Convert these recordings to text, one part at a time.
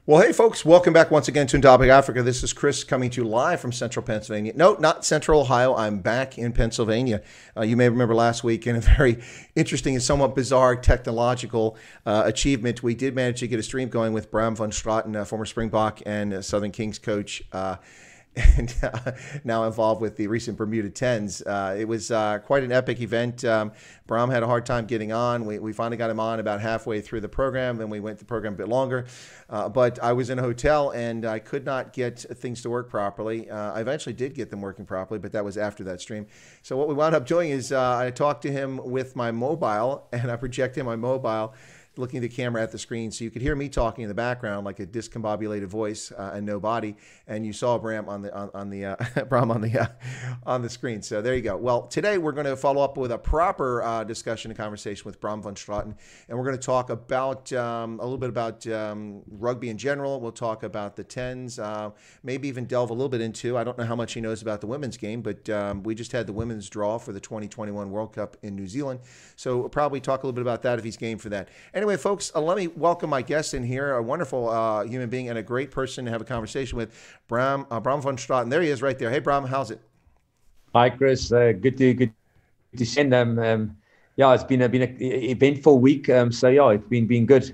Well, hey, folks, welcome back once again to Topic Africa. This is Chris coming to you live from central Pennsylvania. No, not central Ohio. I'm back in Pennsylvania. You may remember last week in a very interesting and somewhat bizarre technological achievement. We did manage to get a stream going with Braam van Straaten, former Springbok and Southern Kings coach, and now involved with the recent Bermuda Tens. It was quite an epic event. Braam had a hard time getting on. We finally got him on about halfway through the program. Then we went the program a bit longer. But I was in a hotel and I could not get things to work properly. I eventually did get them working properly, but that was after that stream. So what we wound up doing is I talked to him with my mobile, and I projected my mobile looking at the camera at the screen, so you could hear me talking in the background like a discombobulated voice and no body, and you saw Braam on the Braam on the screen. So there you go. Well, today we're going to follow up with a proper discussion and conversation with Braam van Straaten, and we're going to talk about a little bit about rugby in general. We'll talk about the Tens, maybe even delve a little bit into, I don't know how much he knows about the women's game, but we just had the women's draw for the 2021 World Cup in New Zealand, so we'll probably talk a little bit about that if he's game for that. Anyway, folks, let me welcome my guest in here, a wonderful human being and a great person to have a conversation with, Braam van Straaten. There he is right there. Hey, Braam, how's it? Hi, Chris. Good to send them. Yeah, it's been an eventful week. So yeah, it's been good.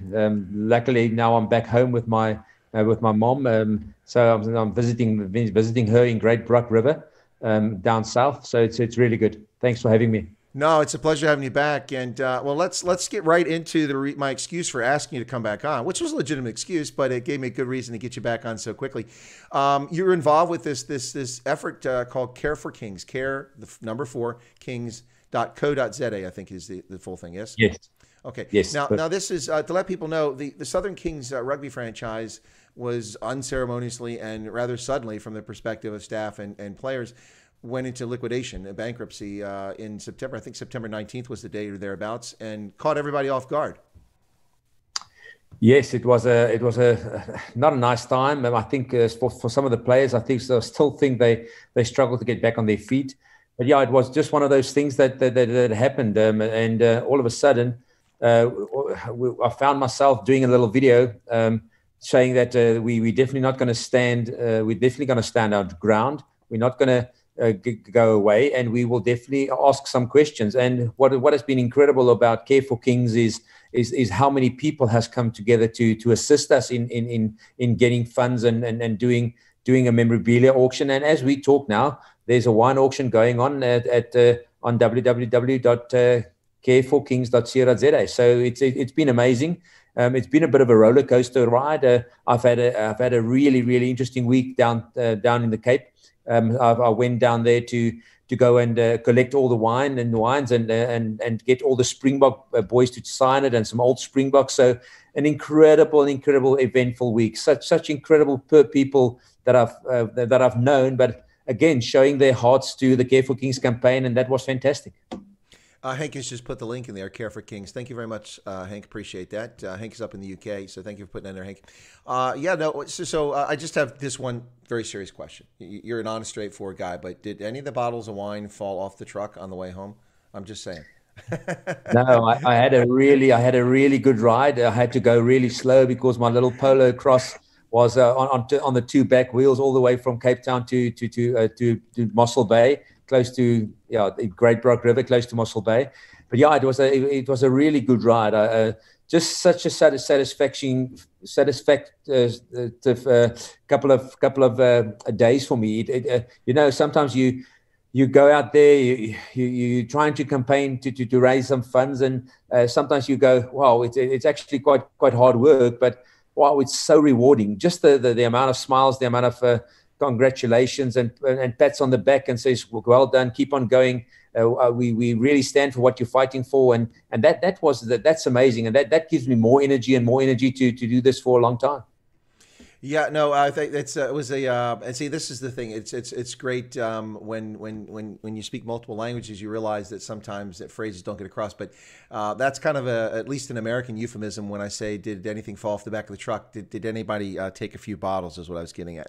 Luckily, now I'm back home with my mom. So I'm visiting her in Great Brook River down south. So it's really good. Thanks for having me. No, it's a pleasure having you back. And well, let's get right into my excuse for asking you to come back on, which was a legitimate excuse, but it gave me a good reason to get you back on so quickly. You were involved with this effort called Care for Kings, Care, the number 4, Kings.co.za, I think is the full thing. Yes. Yes. Okay. Yes. Now this is to let people know the Southern Kings rugby franchise was unceremoniously and rather suddenly, from the perspective of staff and players, went into liquidation, bankruptcy in September. I think September 19th was the date or thereabouts, and caught everybody off guard. Yes, it was not a nice time. I think for some of the players, I still think they struggle to get back on their feet. But yeah, it was just one of those things that happened, and all of a sudden, I found myself doing a little video saying that we're definitely not going to stand. We're definitely going to stand our ground. We're not going to go away, and we will definitely ask some questions. And what has been incredible about Care for Kings is how many people has come together to assist us in getting funds and doing a memorabilia auction. And as we talk now, there's a wine auction going on on www.careforkings.co.za. So it's been amazing. It's been a bit of a roller coaster ride. I've had a really interesting week down in the Cape. I went down there to go and collect all the wines and get all the Springbok boys to sign it, and some old Springboks. So an incredible eventful week. Such incredible people that I've known, but again showing their hearts to the Care for Kings campaign, and that was fantastic. Hank has just put the link in there, Care for Kings. Thank you very much, Hank. Appreciate that. Hank is up in the UK, so thank you for putting it in there, Hank. Yeah, no, so I just have this one very serious question. You're an honest, straightforward guy, but did any of the bottles of wine fall off the truck on the way home? I'm just saying. No, I had a really good ride. I had to go really slow because my little Polo Cross was on the 2 back wheels all the way from Cape Town to Mossel Bay, close to the Great Brook River, close to Mossel Bay. But yeah, it was a really good ride. Just such a satisfactive couple of days for me. Sometimes you go out there, you're trying to campaign to raise some funds, and sometimes you go, wow, it's actually quite hard work, but wow, it's so rewarding. Just the amount of smiles, the amount of congratulations and pats on the back, and says, well done, keep on going. We really stand for what you're fighting for, and that's amazing, and that gives me more energy to do this for a long time. Yeah, no, I think it was a and see, this is the thing. It's great when you speak multiple languages, you realize that sometimes that phrases don't get across. But that's kind of at least an American euphemism when I say, "Did anything fall off the back of the truck? Did anybody take a few bottles?" Is what I was getting at.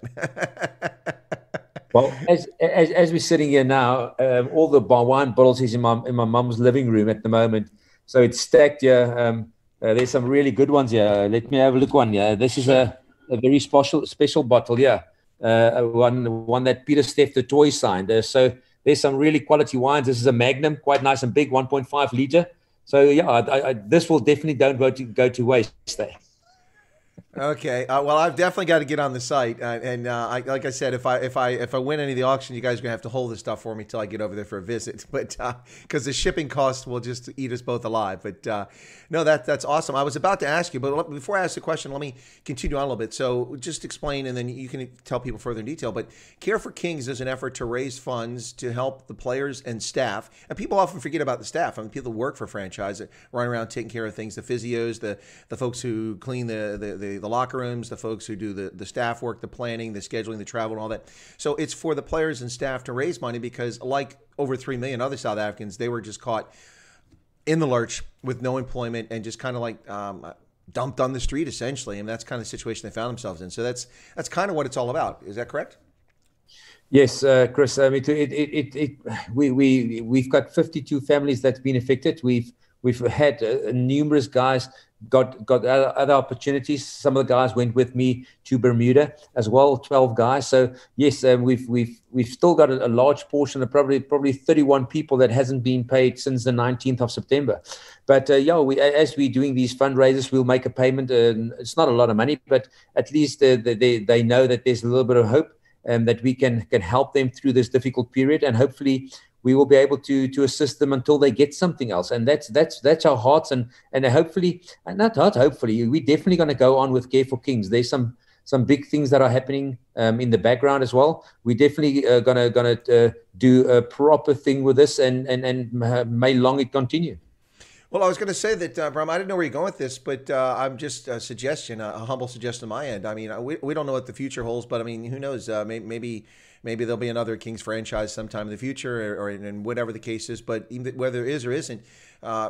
Well, as we're sitting here now, all the wine bottles is in my mum's living room at the moment, so it's stacked here. There's some really good ones here. Let me have a look one. Yeah, this is a very special bottle. Yeah, one that Peter Steff the toy signed. So there's some really quality wines. This is a Magnum, quite nice and big, 1.5 liter. So yeah, this will definitely don't go to waste. Okay. Well, I've definitely got to get on the site, like I said, if I win any of the auction, you guys are gonna have to hold this stuff for me till I get over there for a visit. But because the shipping costs will just eat us both alive. But no, that's awesome. I was about to ask you, but before I ask the question, let me continue on a little bit. So just explain, and then you can tell people further in detail. But Care for Kings is an effort to raise funds to help the players and staff. And people often forget about the staff. I mean, people who work for franchise that run around taking care of things, the physios, the folks who clean the locker rooms, the folks who do the staff work, the planning, the scheduling, the travel, and all that. So it's for the players and staff to raise money because, like over 3 million other South Africans, they were just caught in the lurch with no employment and just kind of like dumped on the street, essentially. And that's kind of the situation they found themselves in. So that's kind of what it's all about. Is that correct? Yes, Chris. I mean, we've got 52 families that's been affected. We've had numerous guys got other opportunities. Some of the guys went with me to Bermuda as well, 12 guys. So yes, we've still got a large portion of probably 31 people that hasn't been paid since the 19th of September. But as we're doing these fundraisers, we'll make a payment. It's not a lot of money, but at least they know that there's a little bit of hope. That we can help them through this difficult period, and hopefully we will be able to assist them until they get something else. And that's our hearts, and hopefully, not hopefully, we're definitely going to go on with Care for Kings. There's some big things that are happening in the background as well. We're definitely gonna do a proper thing with this, and may long it continue. Well, I was going to say that, Braam, I didn't know where you're going with this, but I'm just a suggestion, a humble suggestion on my end. I mean, we don't know what the future holds, but I mean, who knows? Maybe there'll be another Kings franchise sometime in the future, or in whatever the case is. But even whether it is or isn't,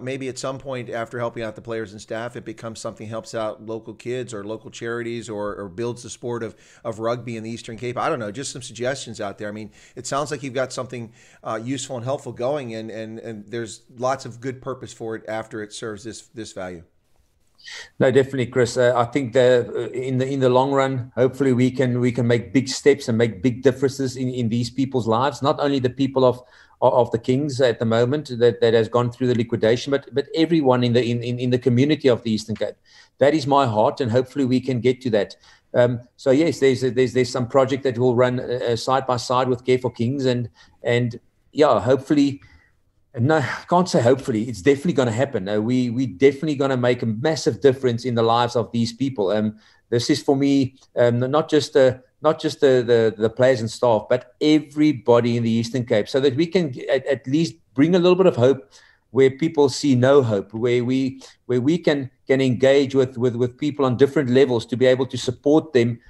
maybe at some point after helping out the players and staff, it becomes something helps out local kids or local charities, or builds the sport of rugby in the Eastern Cape. I don't know, just some suggestions out there. I mean, it sounds like you've got something useful and helpful going, and there's lots of good purpose for it after it serves this value. No, definitely, Chris. I think that in the long run, hopefully we can make big steps and make big differences in these people's lives. Not only the people of the Kings at the moment that has gone through the liquidation, but everyone in the community of the Eastern Cape. That is my heart, and hopefully we can get to that. So yes, there's some project that will run side by side with Care for Kings, and yeah, hopefully. No, I can't say hopefully. It's definitely going to happen. We definitely going to make a massive difference in the lives of these people. This is for me not just the players and staff, but everybody in the Eastern Cape, so that we can at least bring a little bit of hope where people see no hope, where we can engage with people on different levels to be able to support them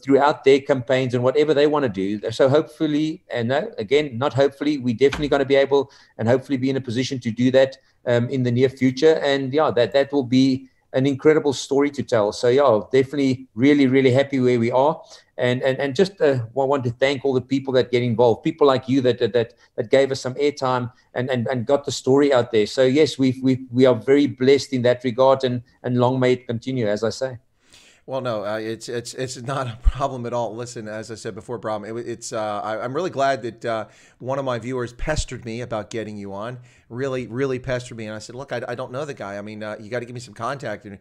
throughout their campaigns and whatever they want to do. So hopefully, and again, not hopefully, we're definitely going to be able and hopefully be in a position to do that in the near future. And yeah, that will be an incredible story to tell. So yeah, definitely really, really happy where we are. And just want to thank all the people that get involved, people like you that gave us some airtime and got the story out there. So yes, we are very blessed in that regard, and long may it continue, as I say. Well, no, it's not a problem at all. Listen, as I said before, Braam, I'm really glad that one of my viewers pestered me about getting you on. Really, really pestered me, and I said, look, I don't know the guy. I mean, you got to give me some contact, and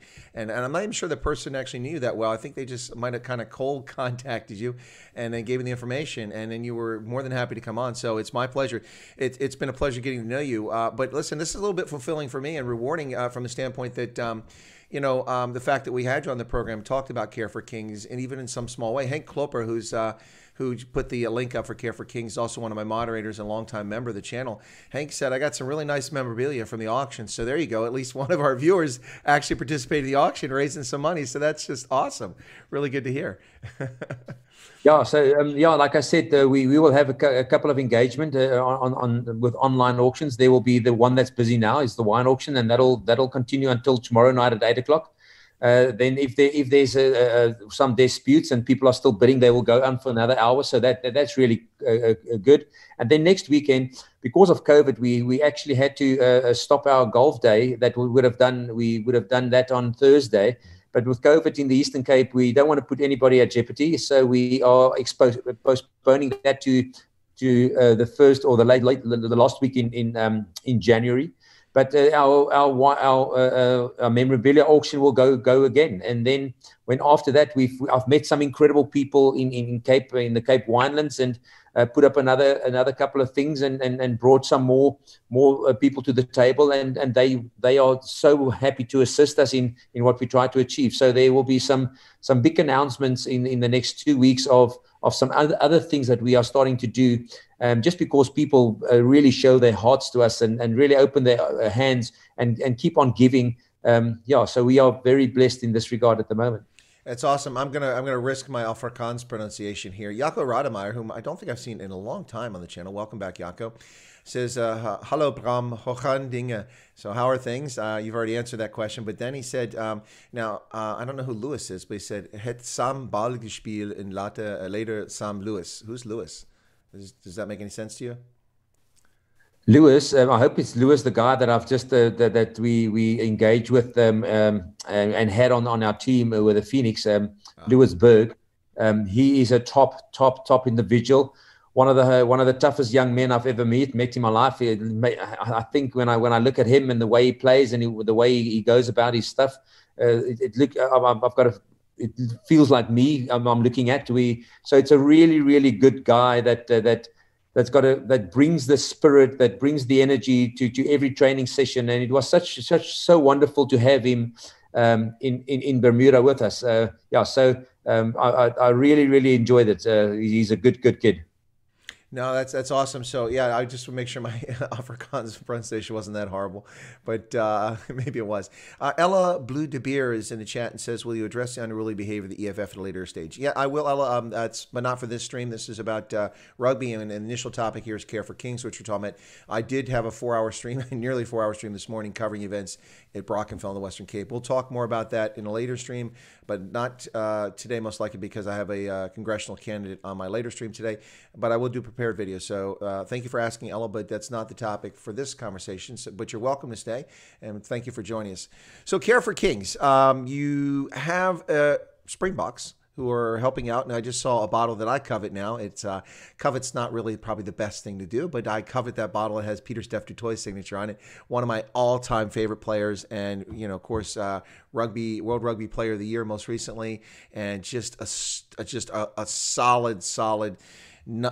I'm not even sure the person actually knew you that well. I think they just might have kind of cold contacted you, and then gave me the information, and then you were more than happy to come on. So it's my pleasure. It's been a pleasure getting to know you. But listen, this is a little bit fulfilling for me and rewarding from the standpoint that. The fact that we had you on the program, talked about Care for Kings, and even in some small way, Hank Klopper, who's who put the link up for Care for Kings, also one of my moderators and longtime member of the channel. Hank said, I got some really nice memorabilia from the auction. So there you go. At least one of our viewers actually participated in the auction, raising some money. So that's just awesome. Really good to hear. Yeah, so yeah, like I said, we will have a couple of engagement on with online auctions. There will be the one that's busy now is the wine auction, and that'll continue until tomorrow night at 8 o'clock. Then if there's some disputes and people are still bidding, they will go on for another hour. So that's really good. And then next weekend, because of COVID, we actually had to stop our golf day that we would have done. We would have done that on Thursday. But with COVID in the Eastern Cape, we don't want to put anybody at jeopardy, so we are postponing that to the first or the last week in January. But our memorabilia auction will go again, and then when after that I've met some incredible people in the Cape Winelands and put up another couple of things and brought some more people to the table, and they are so happy to assist us in what we try to achieve. So there will be some big announcements in the next 2 weeks of some other things that we are starting to do, just because people really show their hearts to us and really open their hands and keep on giving. So we are very blessed in this regard at the moment. That's awesome. I'm gonna risk my Afrikaans pronunciation here. Jaco Rademeyer, whom I don't think I've seen in a long time on the channel. Welcome back, Jaco. Says, "Hallo Braam, hoe gaan dinge?" So how are things? You've already answered that question, but then he said, now I don't know who Lewis is, but he said, "Het Sam bal gespielt in later Sam Lewis." Who's Lewis? Does that make any sense to you? Lewis, I hope it's Lewis, the guy that I've just that we engaged with and had on our team with the Phoenix, Lewis Berg. He is a top individual. One of the toughest young men I've ever met in my life. I think when I look at him and the way he plays and the way he goes about his stuff, it feels like me. I'm looking at. So it's a really good guy that brings the spirit, that brings the energy to every training session, and it was so wonderful to have him in Bermuda with us. I really enjoyed it. He's a good kid. No, that's awesome. So yeah, I just want to make sure my Afrikaans pronunciation wasn't that horrible, but maybe it was. Ella Blue de Beer is in the chat and says, "Will you address the unruly behavior of the EFF at a later stage?" Yeah, I will, Ella. But not for this stream. This is about rugby, and the initial topic here is Care for Kings, which we're talking about. I did have a 4-hour stream, nearly 4-hour stream this morning, covering events at Brockenfell in the Western Cape. We'll talk more about that in a later stream, but not today, most likely because I have a congressional candidate on my later stream today. But I will do prepared video. So thank you for asking, Ella, but that's not the topic for this conversation. So, but you're welcome to stay, and thank you for joining us. So Care for Kings, you have Springboks who are helping out, and I just saw a bottle that I covet now. It's covet's not really probably the best thing to do, but I covet that bottle. It has Peter Steph Dutoit's signature on it. One of my all-time favorite players, and of course, World Rugby Player of the Year most recently, and just a solid.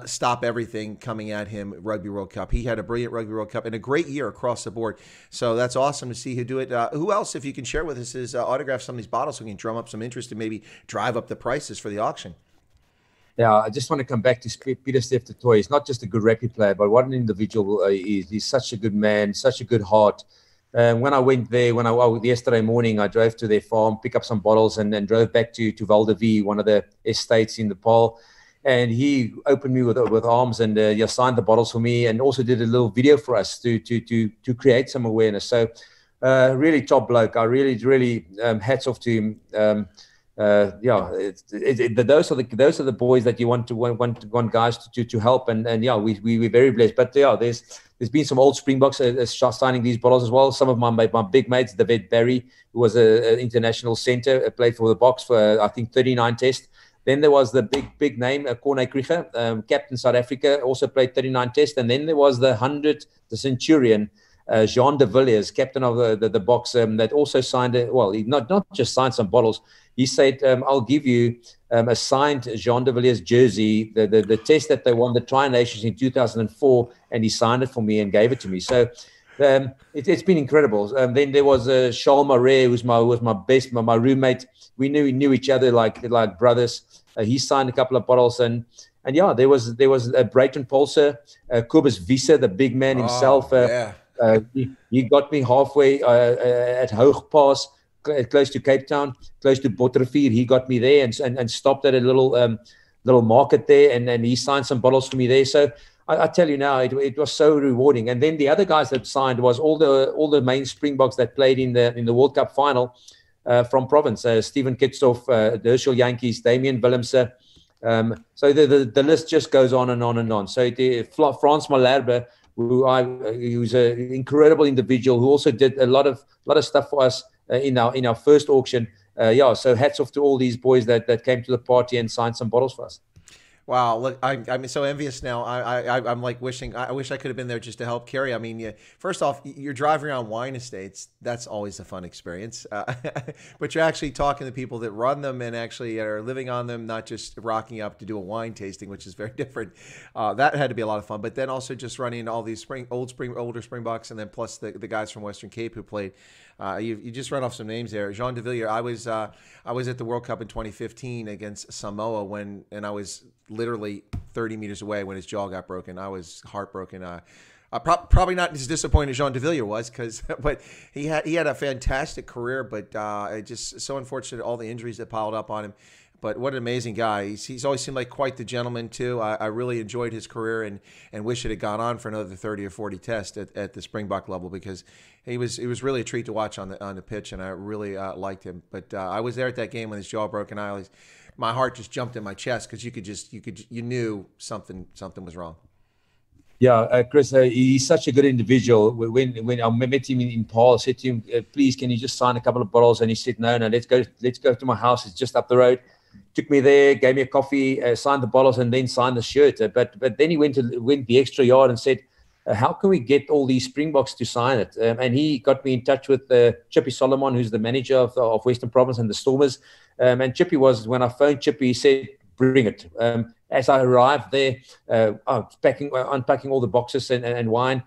Stop everything coming at him Rugby World Cup. He had a brilliant Rugby World Cup and a great year across the board. So that's awesome to see him do it. Who else, if you can share with us, is autograph some of these bottles so we can drum up some interest and maybe drive up the prices for the auction? Yeah, I just want to come back to Peter Steph du Toit. He's not just a good rugby player, but what an individual he is. He's such a good man, such a good heart. When I went there, yesterday morning, I drove to their farm, pick up some bottles, and then drove back to Valdevie, one of the estates in the Paarl. And he opened me with arms and signed the bottles for me, and also did a little video for us to create some awareness. So really top bloke. I really hats off to him. Those are the boys that you want guys to help, and we're very blessed. But there's been some old Springboks signing these bottles as well. Some of my big mates, David Barry, who was an international centre, played for the Boks for I think 39 tests. Then there was the big name, Corné Krieger, captain South Africa, also played 39 tests. And then there was the centurion, Jean de Villiers, captain of the Boks, that also signed he not just signed some bottles. He said, "I'll give you a signed Jean de Villiers jersey, the test that they won the Tri-Nations in 2004, and he signed it for me and gave it to me." So it's been incredible. Then there was Charles Marais, who was my roommate. We knew each other like brothers. He signed a couple of bottles, and yeah, there was Brayton Polser, Kobus Wiese, the big man himself. Oh, yeah. He got me halfway at Hoogpass, close to Cape Town, close to Botterfield. He got me there and stopped at a little market there, and he signed some bottles for me there. So I tell you now, it was so rewarding. And then the other guys that signed was all the main Springboks that played in the World Cup final from province. Steven Kitstoff, the Herschel Yankees, Damian Willemse. So the list just goes on and on and on. So Frans Malherbe, who's an incredible individual who also did a lot of stuff for us in our first auction. So hats off to all these boys that came to the party and signed some bottles for us. Wow, look, I'm so envious now. I'm like wishing I wish I could have been there just to help carry. I mean, first off, you're driving around wine estates. That's always a fun experience. But you're actually talking to people that run them and actually are living on them, not just rocking up to do a wine tasting, which is very different. That had to be a lot of fun. But then also just running all these older Springboks, and then plus the guys from Western Cape who played. You just run off some names there. Jean de Villiers. I was at the World Cup in 2015 against Samoa and I was literally 30 meters away when his jaw got broken. I was heartbroken. Probably not as disappointed as Jean de Villiers was, but he had a fantastic career. But just so unfortunate all the injuries that piled up on him. But what an amazing guy. He's always seemed like quite the gentleman, too. I really enjoyed his career and wish it had gone on for another 30 or 40 tests at the Springbok level, because it was really a treat to watch on the pitch, and I really liked him. But I was there at that game when his jaw broke, and my heart just jumped in my chest, because you knew something was wrong. Yeah, Chris, he's such a good individual. When I met him in Paarl, I said to him, please, can you just sign a couple of bottles? And he said, no, let's go to my house. It's just up the road. Took me there, gave me a coffee, signed the bottles, and then signed the shirt. But then he went the extra yard and said, how can we get all these Springboks to sign it? And he got me in touch with Chippy Solomon, who's the manager of Western Province and the Stormers. And Chippy when I phoned Chippy, he said, bring it. As I arrived there, unpacking all the boxes and wine,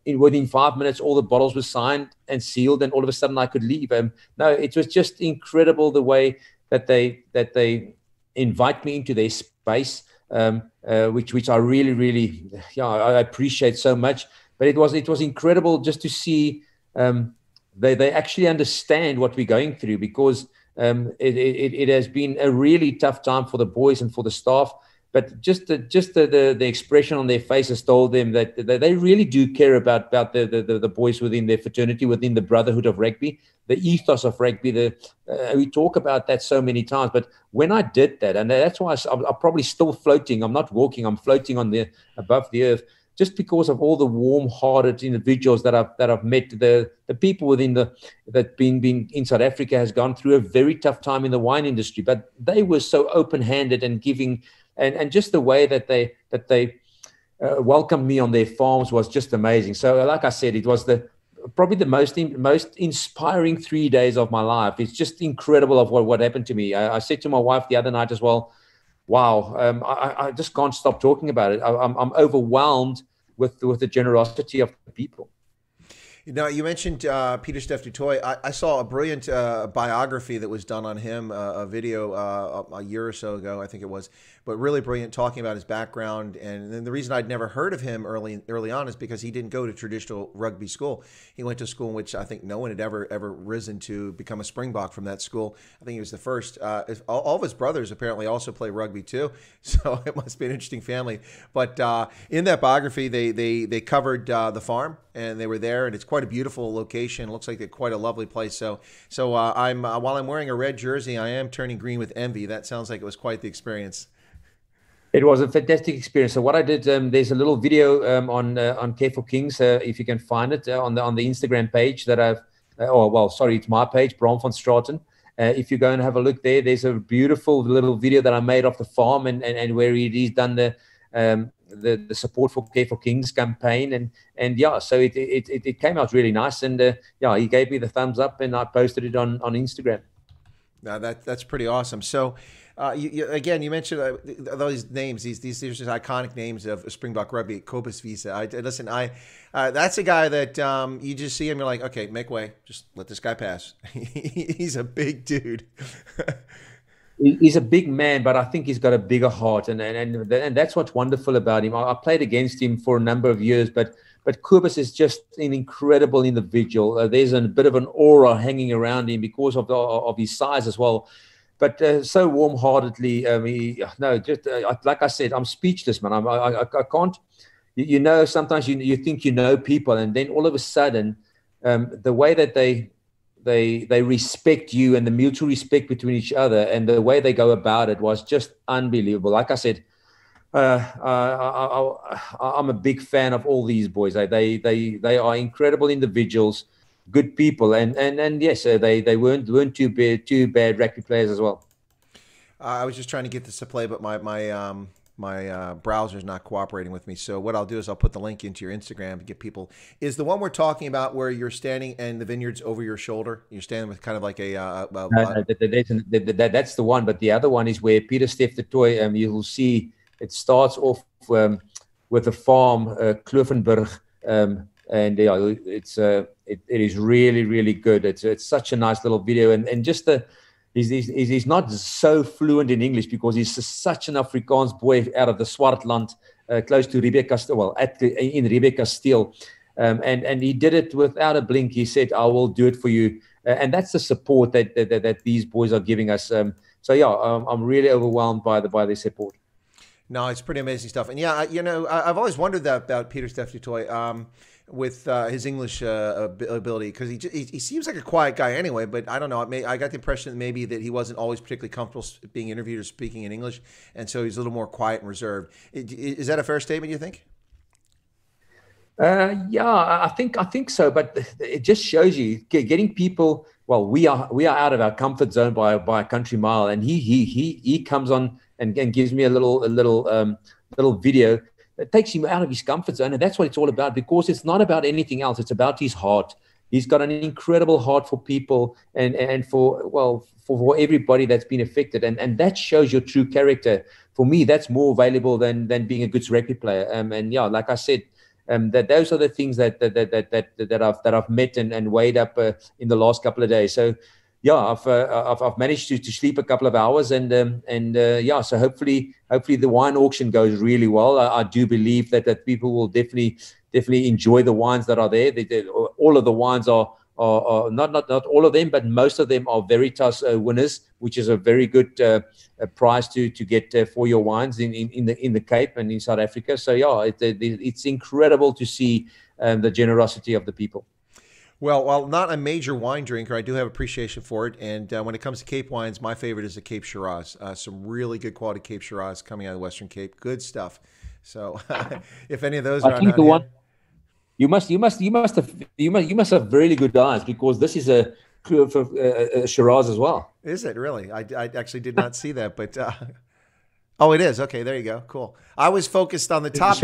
within 5 minutes, all the bottles were signed and sealed, and all of a sudden I could leave. No, it was just incredible the way that they invite me into their space, which I really, really, I appreciate so much. But it was incredible just to see they actually understand what we're going through, because it has been a really tough time for the boys and for the staff. But just the expression on their faces told them that they really do care about the boys within their fraternity, within the brotherhood of rugby, the ethos of rugby. We talk about that so many times, but when I did that, and that's why I'm probably still floating. I'm not walking. I'm floating above the earth, just because of all the warm-hearted individuals that I've met. The people within that being in South Africa has gone through a very tough time in the wine industry, but they were so open-handed and giving. And just the way that they welcomed me on their farms was just amazing. So, like I said, it was probably the most inspiring 3 days of my life. It's just incredible of what happened to me. I said to my wife the other night as well, wow, I just can't stop talking about it. I'm overwhelmed with the generosity of the people. You know, you mentioned Peter Steph du Toit. I saw a brilliant biography that was done on him, a video a year or so ago, I think it was, but really brilliant, talking about his background. And then the reason I'd never heard of him early on is because he didn't go to traditional rugby school. He went to a school in which I think no one had ever risen to become a Springbok from that school. I think he was the first. All of his brothers apparently also play rugby too, so it must be an interesting family. But in that biography, they covered the farm, and they were there, and it's quite a beautiful location. It looks like quite a lovely place. So I'm while I'm wearing a red jersey, I am turning green with envy. That sounds like it was quite the experience. It was a fantastic experience. So what I did, there's a little video on Care for Kings, if you can find it on the Instagram page that it's my page, Braam van Straaten. If you go and have a look there's a beautiful little video that I made of the farm and where he's done the support for Care for Kings campaign, and yeah, so it came out really nice, and he gave me the thumbs up, and I posted it on Instagram. Now that's pretty awesome. So you mentioned those names. These are just iconic names of Springbok rugby. Kobus Wiese. That's a guy that you just see him, you're like, okay, make way, just let this guy pass. He's a big dude. He's a big man, but I think he's got a bigger heart, and that's what's wonderful about him. I played against him for a number of years, but Kobus is just an incredible individual. There's a bit of an aura hanging around him because of his size as well. But so warm-heartedly, like I said, I'm speechless, man. I can't. You know, sometimes you think you know people, and then all of a sudden, the way that they respect you and the mutual respect between each other and the way they go about it was just unbelievable. Like I said, I'm a big fan of all these boys. They are incredible individuals, good people, and yes, they weren't too bad rugby players as well. I was just trying to get this to play, but my browser's not cooperating with me. So what I'll do is I'll put the link into your Instagram to get people. Is the one we're talking about where you're standing and the vineyard's over your shoulder? You're standing with kind of like that's the one. But the other one is where Peter Steph du Toit, you will see it starts off with a farm, Kloofenburg, and it is really, really good. It's such a nice little video, and just he's not so fluent in English because he's such an Afrikaans boy out of the Swartland, close to Rebecca, well, in Rebecca Steel. And he did it without a blink. He said, I will do it for you. And that's the support that these boys are giving us. I'm really overwhelmed by their support. No, it's pretty amazing stuff. And yeah, I've always wondered that about Peter Steph du Toit. With his English ability, because he seems like a quiet guy anyway, but I don't know. I got the impression maybe that he wasn't always particularly comfortable being interviewed or speaking in English, and so he's a little more quiet and reserved. Is that a fair statement, you think? Yeah, I think so, but it just shows you getting people. Well, we are out of our comfort zone by a country mile, and he comes on and gives me a little video. It takes him out of his comfort zone, and that's what it's all about, because it's not about anything else. It's about his heart. He's got an incredible heart for people and for everybody that's been affected, and that shows your true character. For me, that's more valuable than being a good rugby player. And yeah, like I said, that those are the things that I've met and weighed up in the last couple of days. So yeah, I've managed to sleep a couple of hours, and so hopefully the wine auction goes really well. I do believe that people will definitely enjoy the wines that are there. All of the wines are not all of them, but most of them are Veritas winners, which is a very good prize to get for your wines in the Cape and in South Africa. So yeah, it's incredible to see the generosity of the people. Well, while not a major wine drinker, I do have appreciation for it. And when it comes to Cape wines, my favorite is the Cape Shiraz. Some really good quality Cape Shiraz coming out of the Western Cape. Good stuff. So, if any of those are the one, you must have really good eyes, because this is a Shiraz as well. Is it really? I actually did not see that, but. Oh, it is. Okay, there you go. Cool. I was focused on the top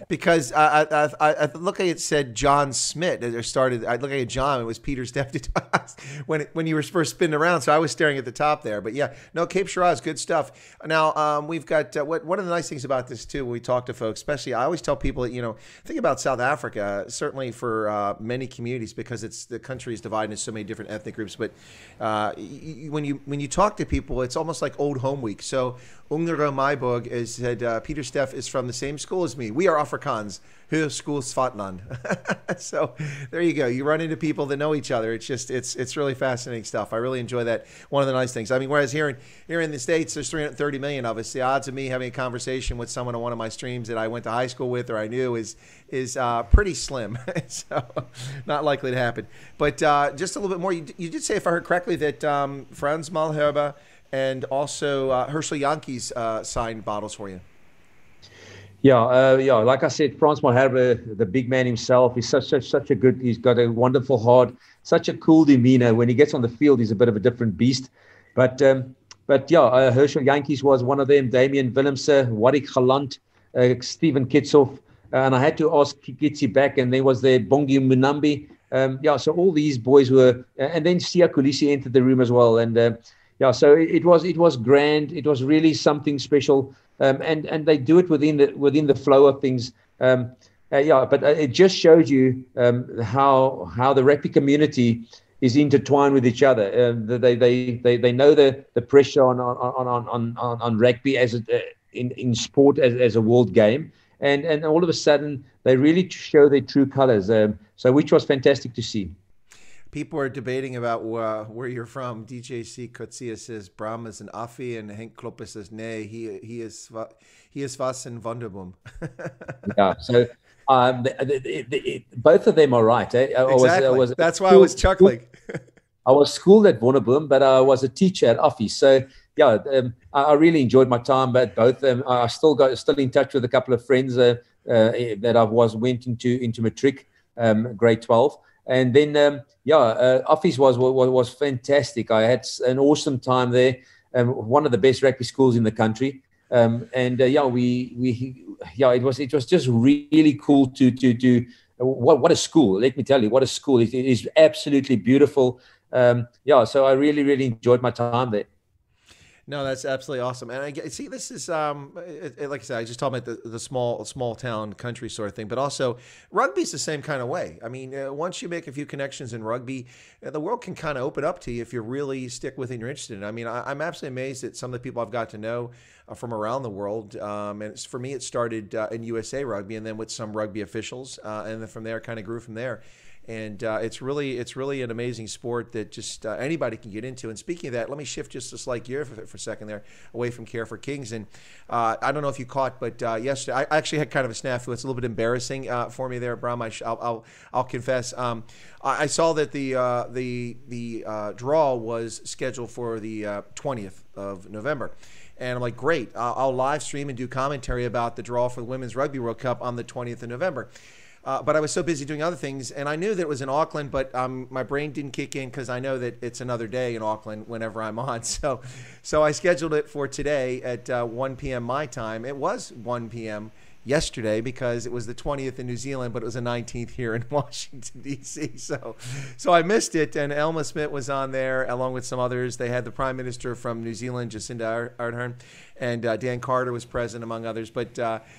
because I look at it said John Smith. I look at John. It was Peter Steph du Toit when you were first spinning around. So I was staring at the top there. But yeah, no, Cape Shiraz, good stuff. Now we've got one of the nice things about this too. When we talk to folks, especially, I always tell people that think about South Africa. Certainly for many communities, because the country is divided into so many different ethnic groups. But when you talk to people, it's almost like old home week. So. Ungere Maiburg said, Peter Steph is from the same school as me. We are Afrikaans. School Swartland. So there you go. You run into people that know each other. It's really fascinating stuff. I really enjoy that. One of the nice things. I mean, whereas here in the States, there's 330 million of us. The odds of me having a conversation with someone on one of my streams that I went to high school with or I knew is pretty slim. So not likely to happen. But just a little bit more. You did say, if I heard correctly, that Franz Malherbe and also Herschel Yankees signed bottles for you. Yeah. Like I said, Frans Malherbe, the big man himself, he's such a good. He's got a wonderful heart, such a cool demeanor. When he gets on the field, he's a bit of a different beast. But Herschel Yankees was one of them. Damian Willemse, Warwick Galant, Steven Kitsoff, and I had to ask Kitsi back, and there was the Bongi Munambi. So all these boys were, and then Sia Kolisi entered the room as well, and. So it was grand. It was really something special, and they do it within the flow of things. But it just shows you how the rugby community is intertwined with each other. They know the pressure on rugby as in sport as a world game, and all of a sudden they really show their true colors. So which was fantastic to see. People are debating about where you're from. DJC Kotsia says Braam is an Affi, and Henk Kloppe says nay. He is was in Wonderboom. Yeah. So both of them are right. Exactly. That's why I was chuckling. I was schooled at Wonderboom, but I was a teacher at Affi. So yeah, I really enjoyed my time at both. I still in touch with a couple of friends that I went into matric, grade 12. And then, Office was fantastic. I had an awesome time there. One of the best rugby schools in the country. It was just really cool to what a school. Let me tell you, what a school. It is absolutely beautiful. So I really enjoyed my time there. No, that's absolutely awesome. And I see this is like I said, I just talked about the small town country sort of thing, but also rugby's the same kind of way. I mean, once you make a few connections in rugby, the world can kind of open up to you if you really stick with it and you're interested in it. I mean, I'm absolutely amazed at some of the people I've got to know from around the world. And for me, it started in USA Rugby, and then with some rugby officials, and then from there, kind of grew from there. And it's really an amazing sport that just anybody can get into. And speaking of that, let me shift just a slight gear for a second there, away from Care for Kings. And I don't know if you caught, but yesterday I actually had kind of a snafu. It's a little bit embarrassing for me there, Braam. I'll confess. I saw that the draw was scheduled for the 20th of November. And I'm like, great, I'll live stream and do commentary about the draw for the Women's Rugby World Cup on the 20th of November. But I was so busy doing other things, and I knew that it was in Auckland, but my brain didn't kick in because I know that it's another day in Auckland whenever I'm on. So I scheduled it for today at 1 p.m. my time. It was 1 p.m. yesterday because it was the 20th in New Zealand, but it was the 19th here in Washington, D.C. So I missed it, and Elma Smith was on there along with some others. They had the Prime Minister from New Zealand, Jacinda Ardern, and Dan Carter was present, among others. But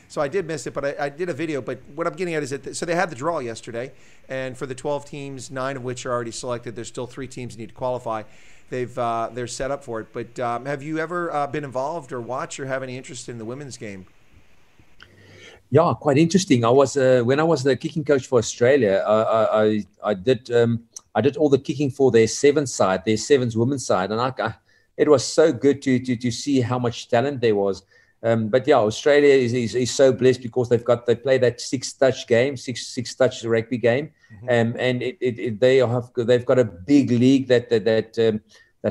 so I did miss it, but I did a video. But what I'm getting at is that so they had the draw yesterday, and for the 12 teams, 9 of which are already selected, there's still 3 teams that need to qualify. They're set up for it. But have you ever been involved or watched or have any interest in the women's game? Yeah, quite interesting. I was when I was the kicking coach for Australia. I did all the kicking for their sevens women's side, and it was so good to see how much talent there was. But yeah, Australia is so blessed because they play that six touch rugby game, and they've got a big league that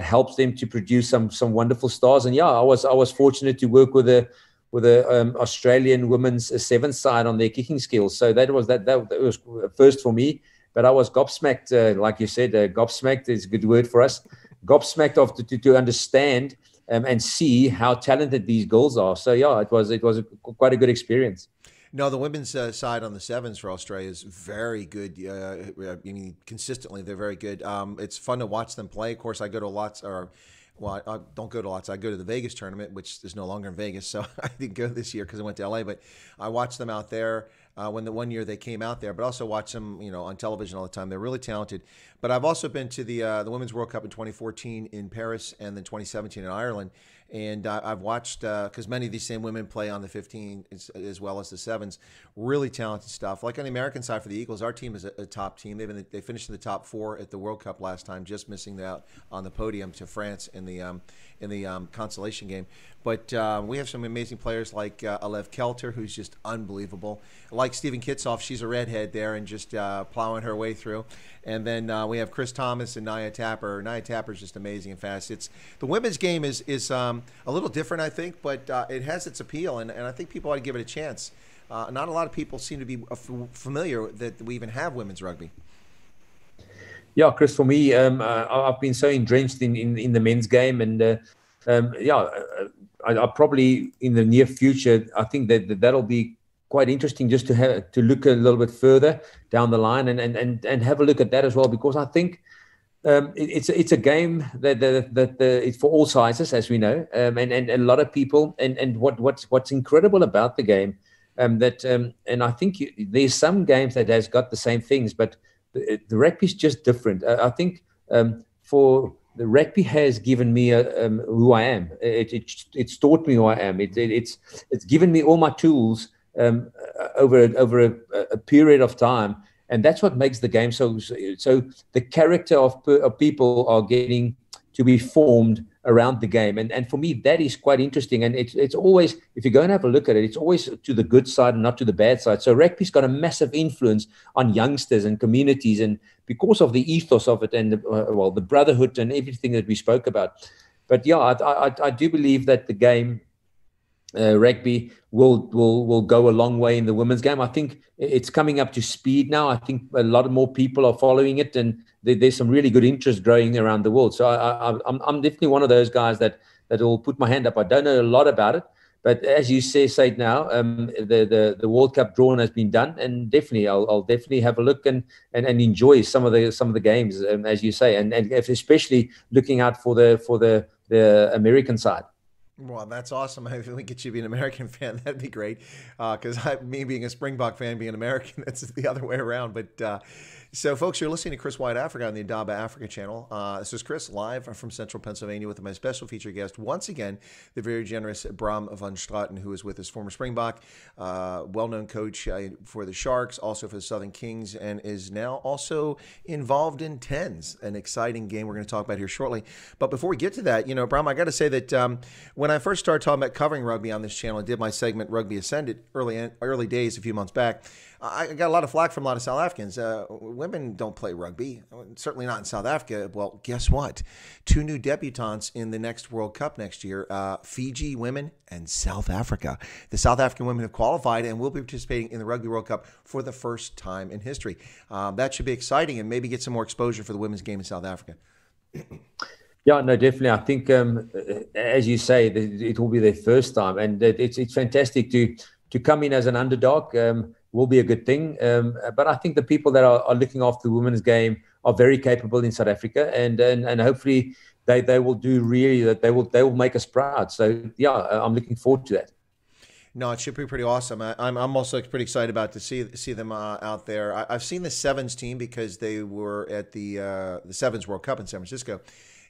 helps them to produce some wonderful stars. And yeah, I was fortunate to work with the Australian women's sevens side on their kicking skills. So that was a first for me. But I was gobsmacked, like you said, gobsmacked is a good word for us. Gobsmacked to understand and see how talented these girls are. So yeah, it was quite a good experience. No, the women's side on the sevens for Australia is very good. I mean, consistently, they're very good. It's fun to watch them play. Of course, I go to lots, well, I don't go to lots. I go to the Vegas tournament, which is no longer in Vegas, so I didn't go this year because I went to LA. But I watched them out there when the one year they came out there, but also watch them, on television all the time. They're really talented. But I've also been to the Women's World Cup in 2014 in Paris and then 2017 in Ireland. And I've watched, because many of these same women play on the 15 as well as the sevens. Really talented stuff. Like on the American side for the Eagles, our team is a top team. They finished in the top 4 at the World Cup last time, just missing out on the podium to France in the consolation game. But we have some amazing players like Alev Kelter, who's just unbelievable. Like Stephen Kitsoff, she's a redhead there and just plowing her way through. And then we have Chris Thomas and Nia Tapper. Nia Tapper is just amazing and fast. The women's game is a little different, I think, but it has its appeal, and I think people ought to give it a chance. Not a lot of people seem to be familiar that we even have women's rugby. Yeah, Chris, for me, I've been so entrenched in the men's game, and I probably in the near future, I think that'll be quite interesting just to look a little bit further down the line and have a look at that as well, because I think it's a game that it's for all sizes, as we know, and a lot of people, and what's incredible about the game, and I think there's some games that has got the same things, but the rugby is just different. I think for the rugby has given me who I am. It's taught me who I am. It's given me all my tools over a period of time, and that's what makes the game so. The character of people are getting to be formed around the game, and for me that is quite interesting. And it's always, if you go and have a look at it, it's always to the good side and not to the bad side. So rugby's got a massive influence on youngsters and communities, and because of the ethos of it and the brotherhood and everything that we spoke about. But yeah, I do believe that the game, rugby, will go a long way in the women's game. I think it's coming up to speed now. I think a lot more people are following it, and there's some really good interest growing around the world. So I'm definitely one of those guys that will put my hand up. I don't know a lot about it, but as you say now, the World Cup drawn has been done, and definitely I'll definitely have a look and enjoy some of the games, as you say, and especially looking out for the American side. Well, that's awesome. If we get you to be an American fan, that'd be great. Because me being a Springbok fan, being an American, that's the other way around. But so, folks, you're listening to Chris White Africa on the Indaba Africa channel. This is Chris live from Central Pennsylvania with my special featured guest, once again, the very generous Braam van Straaten, who is with us, former Springbok, well-known coach for the Sharks, also for the Southern Kings, and is now also involved in tens, an exciting game we're going to talk about here shortly. But before we get to that, Braam, I got to say that when I first started talking about covering rugby on this channel, I did my segment Rugby Ascended early days a few months back. I got a lot of flack from a lot of South Africans. Women don't play rugby, certainly not in South Africa. Well, guess what? 2 new debutantes in the next World Cup next year, Fiji women and South Africa. The South African women have qualified and will be participating in the Rugby World Cup for the first time in history. That should be exciting and maybe get some more exposure for the women's game in South Africa. Yeah, no, definitely. I think, as you say, it will be their first time, and it's fantastic to come in as an underdog. Will be a good thing. But I think the people that are looking after the women's game are very capable in South Africa, and hopefully they will do really that. They will make us proud. So yeah, I'm looking forward to that. No, it should be pretty awesome. I'm also pretty excited about to see them out there. I've seen the Sevens team because they were at the Sevens World Cup in San Francisco,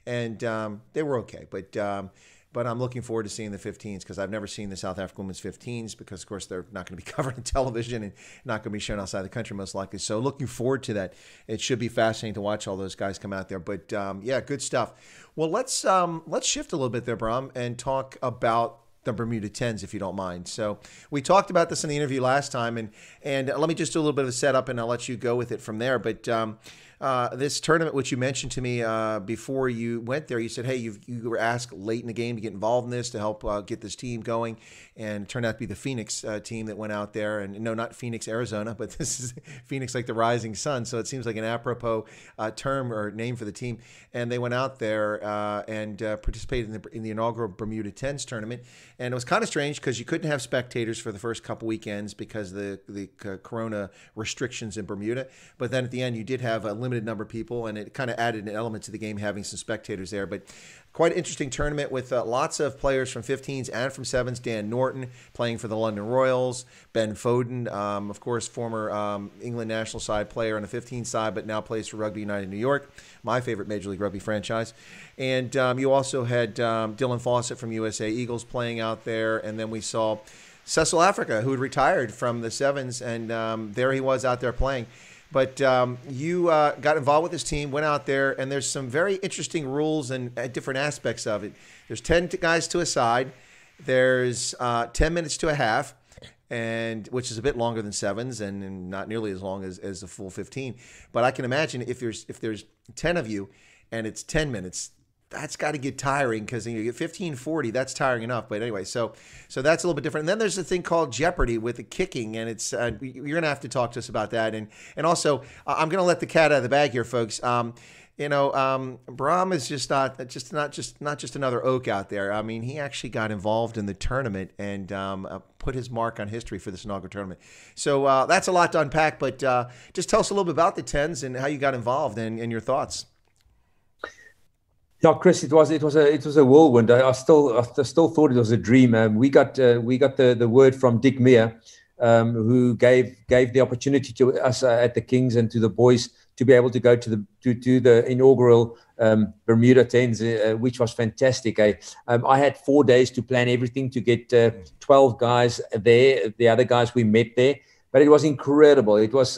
and they were okay. But I'm looking forward to seeing the 15s because I've never seen the South African women's 15s because, of course, they're not going to be covered on television and not going to be shown outside the country most likely. So looking forward to that. It should be fascinating to watch all those guys come out there. But, yeah, good stuff. Well, let's shift a little bit there, Braam, and talk about the Bermuda Tens, if you don't mind. So we talked about this in the interview last time, and let me just do a little bit of a setup, and I'll let you go with it from there. But this tournament, which you mentioned to me before you went there, you said, hey, you were asked late in the game to get involved in this to help get this team going, and it turned out to be the Phoenix team that went out there. And no, not Phoenix, Arizona, but this is Phoenix like the rising sun, so it seems like an apropos term or name for the team. And they went out there and participated in the inaugural Bermuda Tens tournament. And it was kind of strange because you couldn't have spectators for the first couple weekends because of the corona restrictions in Bermuda. But then at the end, you did have a limited number of people, and it kind of added an element to the game having some spectators there. But quite an interesting tournament with lots of players from 15s and from 7s. Dan Norton playing for the London Royals. Ben Foden, of course, former England national side player on the 15 side, but now plays for Rugby United New York, my favorite Major League Rugby franchise. And you also had Dylan Fawcett from USA Eagles playing out there. And then we saw Cecil Africa, who had retired from the 7s, and there he was out there playing. But you got involved with this team, went out there, and there's some very interesting rules and different aspects of it. There's 10 guys to a side. There's 10 minutes to a half, and which is a bit longer than 7s and not nearly as long as the full 15. But I can imagine if there's 10 of you and it's 10 minutes, that's got to get tiring because you get 15-40, that's tiring enough. But anyway, so that's a little bit different. And then there's a thing called Jeopardy with the kicking, and it's you're going to have to talk to us about that. And also, I'm going to let the cat out of the bag here, folks. Braam is not just another oak out there. I mean, he actually got involved in the tournament and put his mark on history for this inaugural tournament. So that's a lot to unpack. But just tell us a little bit about the 10s and how you got involved and your thoughts. Yeah, Chris, it was a whirlwind. I still thought it was a dream. We got the word from Dick Meir, who gave the opportunity to us at the Kings and to the boys to be able to go to the inaugural Bermuda Tens, which was fantastic. I had 4 days to plan everything to get 12 guys there. The other guys we met there, but it was incredible. It was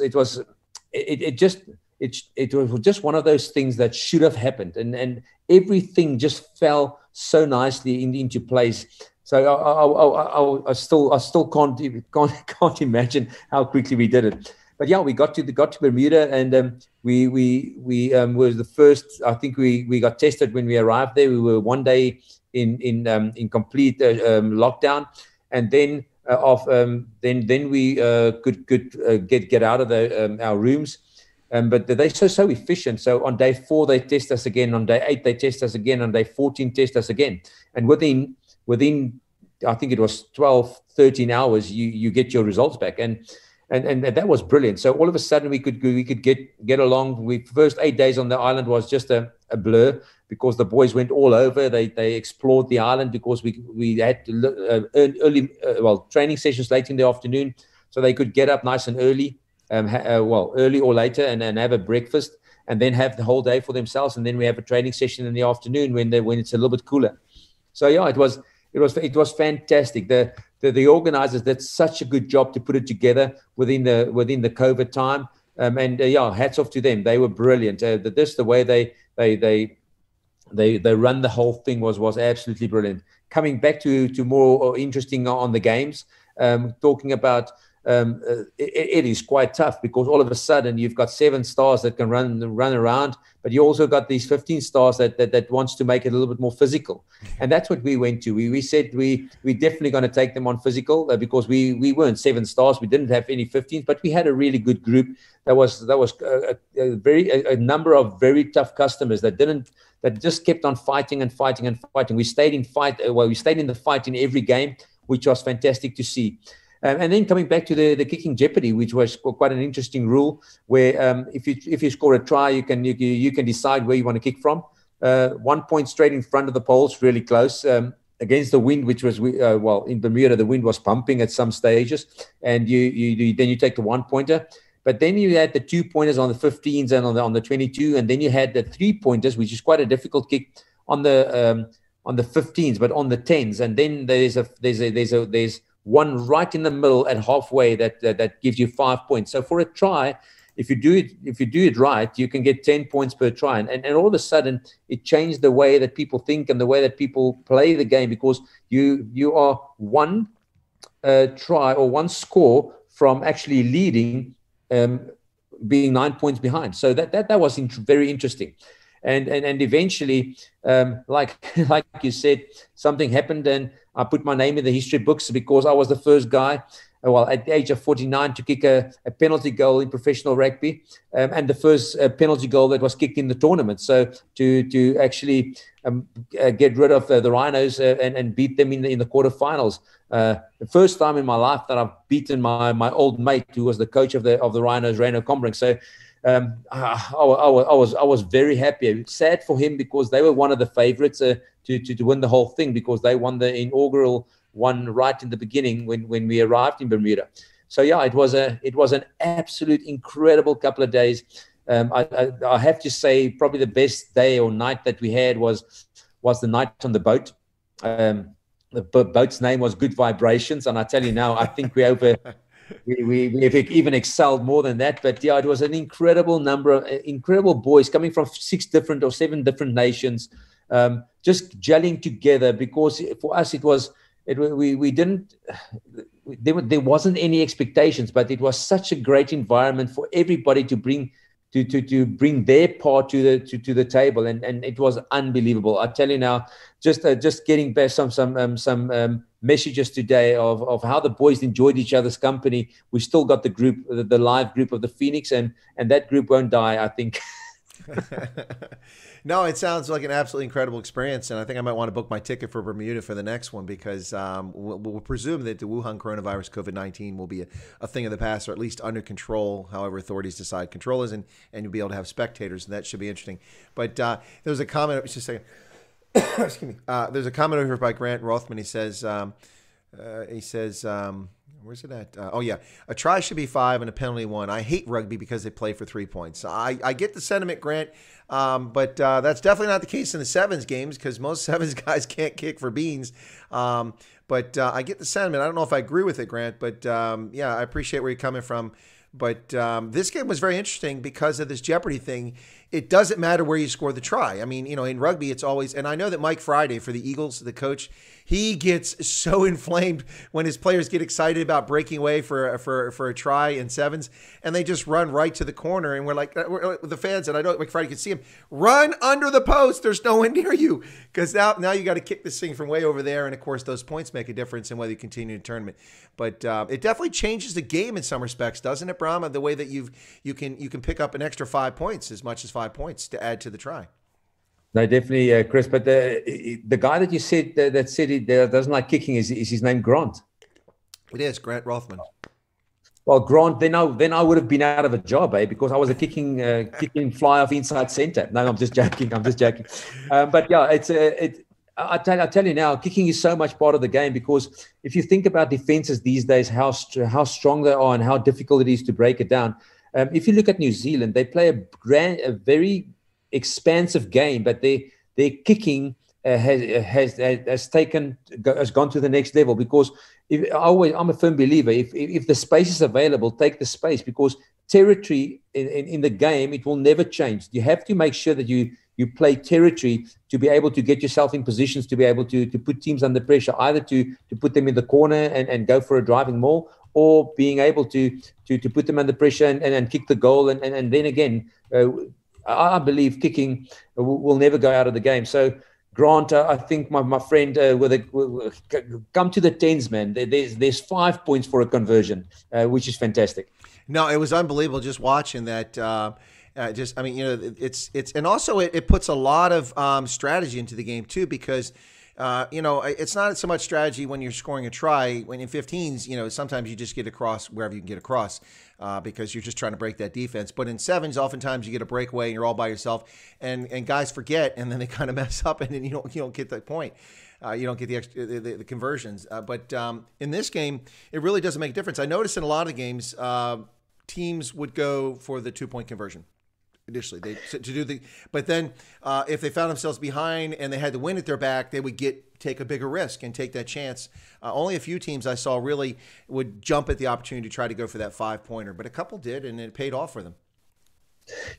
just one of those things that should have happened, and everything just fell so nicely into place. So I still can't imagine how quickly we did it. But yeah, we got to Bermuda, and we were the first. I think we got tested when we arrived there. We were 1 day in complete lockdown, and then then we could get out of our rooms. But they're so efficient. So on day 4 they test us again. On day 8 they test us again. On day 14 test us again. And within I think it was 12, 13 hours you get your results back. And that was brilliant. So all of a sudden we could get along. We first 8 days on the island was just a blur, because the boys went all over. They explored the island, because we had to early training sessions late in the afternoon, so they could get up nice and early. Early or later, and have a breakfast, and then have the whole day for themselves. And then we have a training session in the afternoon when it's a little bit cooler. So yeah, it was fantastic. The organizers did such a good job to put it together within the COVID time. Hats off to them. They were brilliant. The way they run the whole thing was absolutely brilliant. Coming back to more interesting on the games, talking about. It is quite tough, because all of a sudden you've got 7 stars that can run around, but you also got these 15 stars that wants to make it a little bit more physical. And that's what we went to. We said we're definitely going to take them on physical, because we weren't 7 stars. We didn't have any 15s, but we had a really good group. That was a number of very tough customers that just kept on fighting and fighting and fighting. We stayed in the fight in every game, which was fantastic to see. And then coming back to the kicking jeopardy, which was quite an interesting rule, where if you score a try, you can decide where you want to kick from. 1 point straight in front of the poles, really close, against the wind, which was in Bermuda the wind was pumping at some stages, and then you take the 1 pointer. But then you had the 2 pointers on the 15s and on the 22, and then you had the 3 pointers, which is quite a difficult kick on the 15s, but on the 10s, and then there's one right in the middle at halfway that gives you 5 points. So for a try, if you do it right, you can get 10 points per try. And all of a sudden, it changed the way that people think and the way that people play the game, because you are one try or one score from actually leading, being 9 points behind. So that was very interesting. And eventually, like you said, something happened, and I put my name in the history books, because I was the first guy, at the age of 49, to kick a penalty goal in professional rugby, and the first penalty goal that was kicked in the tournament. So to actually get rid of the Rhinos and beat them in the quarterfinals. The first time in my life that I've beaten my old mate, who was the coach of the Rhinos, Reno Combrink. So I was very happy. Sad for him, because they were one of the favorites to win the whole thing, because they won the inaugural one right in the beginning when we arrived in Bermuda. So yeah, it was an absolute incredible couple of days. I have to say, probably the best day or night that we had was the night on the boat. The boat's name was Good Vibrations, and I tell you now, I think we even excelled more than that. But yeah, it was an incredible number of incredible boys coming from 6 different or 7 different nations, just gelling together, because for us there wasn't any expectations, but it was such a great environment for everybody to bring their part to the table, and it was unbelievable. I tell you now, just getting back some messages today of how the boys enjoyed each other's company. We still got the group, the live group of the Phoenix, and that group won't die, I think. No, it sounds like an absolutely incredible experience, and I think I might want to book my ticket for Bermuda for the next one, because we'll presume that the Wuhan coronavirus, COVID-19, will be a thing of the past, or at least under control, however authorities decide control is, and you'll be able to have spectators, and that should be interesting. But there was a comment, just a second. Excuse me. There's a comment over here by Grant Rothman. He says, Where's it at? Oh, yeah. A try should be 5 and a penalty 1. I hate rugby because they play for 3 points. I get the sentiment, Grant, but that's definitely not the case in the sevens games because most sevens guys can't kick for beans. But I get the sentiment. I don't know if I agree with it, Grant, but yeah, I appreciate where you're coming from. But this game was very interesting because of this Jeopardy thing. It doesn't matter where you score the try. I mean, in rugby, it's always, and I know that Mike Friday for the Eagles, the coach, he gets so inflamed when his players get excited about breaking away for a try in sevens, and they just run right to the corner. And we're like, the fans, and I know Mike Friday can see him, run under the post. There's no one near you. Because now you got to kick this thing from way over there. And of course, those points make a difference in whether you continue the tournament. But it definitely changes the game in some respects, doesn't it, Braam? The way that you can pick up an extra 5 points, as much as 5 points to add to the try. No, definitely, Chris. But the guy that you said that said he doesn't like kicking is his name Grant. It is Grant Rothman. Well, Grant, then I would have been out of a job, because I was a kicking fly off inside centre. No, I'm just joking. But yeah, I tell you now, kicking is so much part of the game, because if you think about defenses these days, how strong they are and how difficult it is to break it down. If you look at New Zealand, they play a very expansive game, but their kicking has gone to the next level, because I'm a firm believer, if the space is available, take the space, because territory in the game, it will never change. You have to make sure that you play territory to be able to get yourself in positions to be able to put teams under pressure, either to put them in the corner and go for a driving maul, or being able to put them under pressure and kick the goal. And then again, I believe kicking will never go out of the game. So Grant, I think my friend will come to the tens, man. There's 5 points for a conversion, which is fantastic. No, it was unbelievable just watching that. It's and also it puts a lot of strategy into the game too, because it's not so much strategy when you're scoring a try. When in 15s, sometimes you just get across wherever you can get across because you're just trying to break that defense. But in sevens, oftentimes you get a breakaway and you're all by yourself, and guys forget, and then they kind of mess up, and then you don't get that point. You don't get the conversions. But in this game, it really doesn't make a difference. I noticed in a lot of games, teams would go for the 2-point conversion. Initially, but then if they found themselves behind and they had to win at their back, they would take a bigger risk and take that chance. Only a few teams I saw really would jump at the opportunity to try to go for that 5-pointer, but a couple did, and it paid off for them.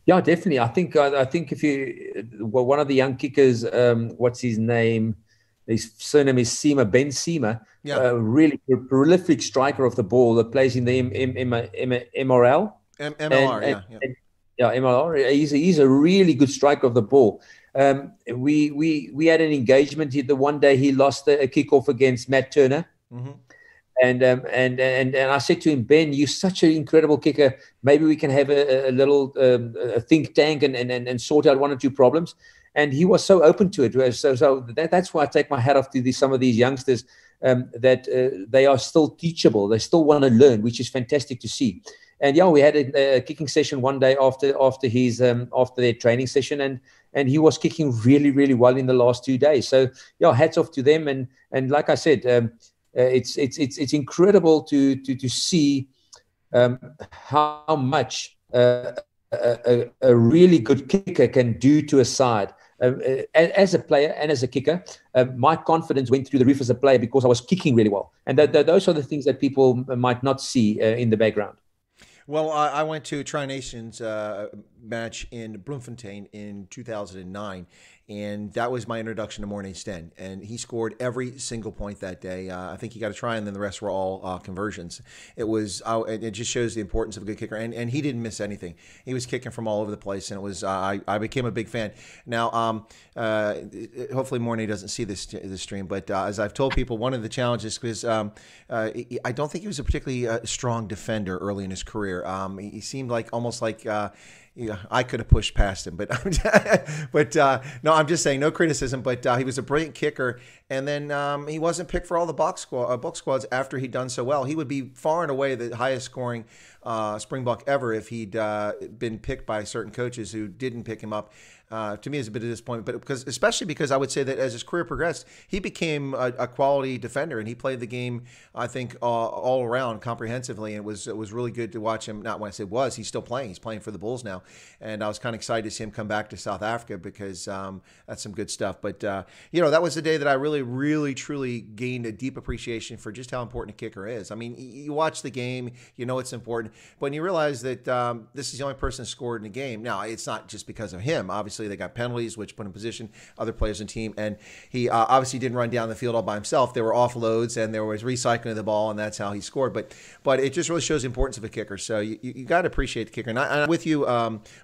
Yeah, definitely. I think one of the young kickers, what's his name? His surname is Ben Seema. Yeah. Really prolific striker of the ball that plays in the MRL. MLR, yeah. Yeah, MLR. He's a really good striker of the ball. We had an engagement. The one day he lost a kickoff against Matt Turner, and I said to him, Ben, you're such an incredible kicker. Maybe we can have a little a think tank and sort out 1 or 2 problems. And he was so open to it. So that's why I take my hat off to some of these youngsters, that they are still teachable. They still want to learn, which is fantastic to see. And yeah, we had a kicking session one day after their training session, and he was kicking really, really well in the last 2 days. So yeah, hats off to them. And like I said, it's incredible to see how much a really good kicker can do to a side. As a player and as a kicker, my confidence went through the roof as a player because I was kicking really well. And those are the things that people might not see in the background. Well, I went to a Tri-Nations match in Bloemfontein in 2009, and that was my introduction to Mornay Sten. And he scored every single point that day. I think he got a try, and then the rest were all conversions. It just shows the importance of a good kicker. And he didn't miss anything. He was kicking from all over the place, and it was I became a big fan. Now, hopefully Mornay doesn't see this stream, but as I've told people, one of the challenges because I don't think he was a particularly strong defender early in his career. He seemed almost like I could have pushed past him, but no, I'm just saying, no criticism. But he was a brilliant kicker, and then he wasn't picked for all the book squads after he'd done so well. He would be far and away the highest scoring Springbok ever if he'd been picked by certain coaches who didn't pick him up. To me, is a bit of disappointment, but especially because I would say that as his career progressed, he became a quality defender, and he played the game, I think, all around comprehensively. And it was really good to watch him. Not when I say was, he's still playing. He's playing for the Bulls now, and I was kind of excited to see him come back to South Africa because that's some good stuff. But that was the day that I really, really, truly gained a deep appreciation for just how important a kicker is. I mean, you watch the game, you know it's important, but when you realize that this is the only person that scored in the game. Now, it's not just because of him. Obviously, they got penalties, which put in position other players in the team. And he obviously didn't run down the field all by himself. There were offloads and there was recycling of the ball, and that's how he scored. But it just really shows the importance of a kicker. So you got to appreciate the kicker. And I'm with you,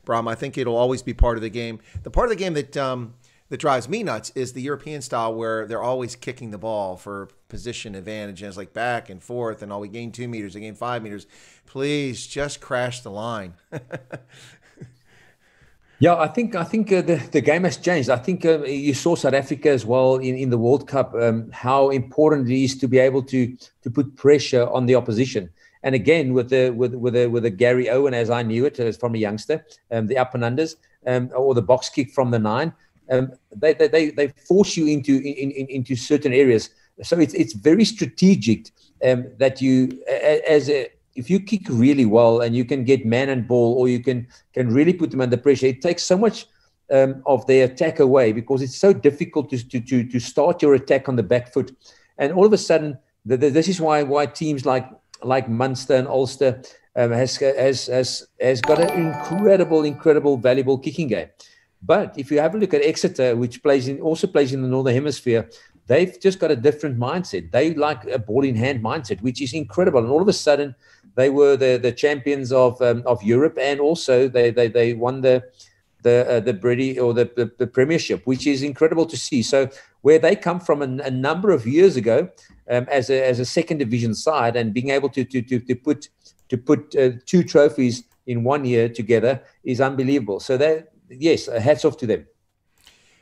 Braam. I think it'll always be part of the game. The part of the game that drives me nuts is the European style where they're always kicking the ball for position advantage. And it's like back and forth, and we gain 2 meters, they gain 5 meters. Please just crash the line. Yeah, I think the game has changed. I think you saw South Africa as well in the World Cup, how important it is to be able to put pressure on the opposition. And again, with the Gary Owen, as I knew it as from a youngster, the up and unders, or the box kick from the 9, they force you into certain areas. So it's very strategic that you if you kick really well and you can get man and ball, or you can really put them under pressure, it takes so much of their attack away, because it's so difficult to start your attack on the back foot. And all of a sudden, this is why teams like Munster and Ulster has got an incredible, valuable kicking game. But if you have a look at Exeter, which also plays in the Northern Hemisphere, they've just got a different mindset. They like a ball in hand mindset, which is incredible. And all of a sudden, they were the champions of Europe, and also they won the British or the Premiership, which is incredible to see. So where they come from a number of years ago, as a second division side, and being able to put 2 trophies in 1 year together is unbelievable. So yes, hats off to them.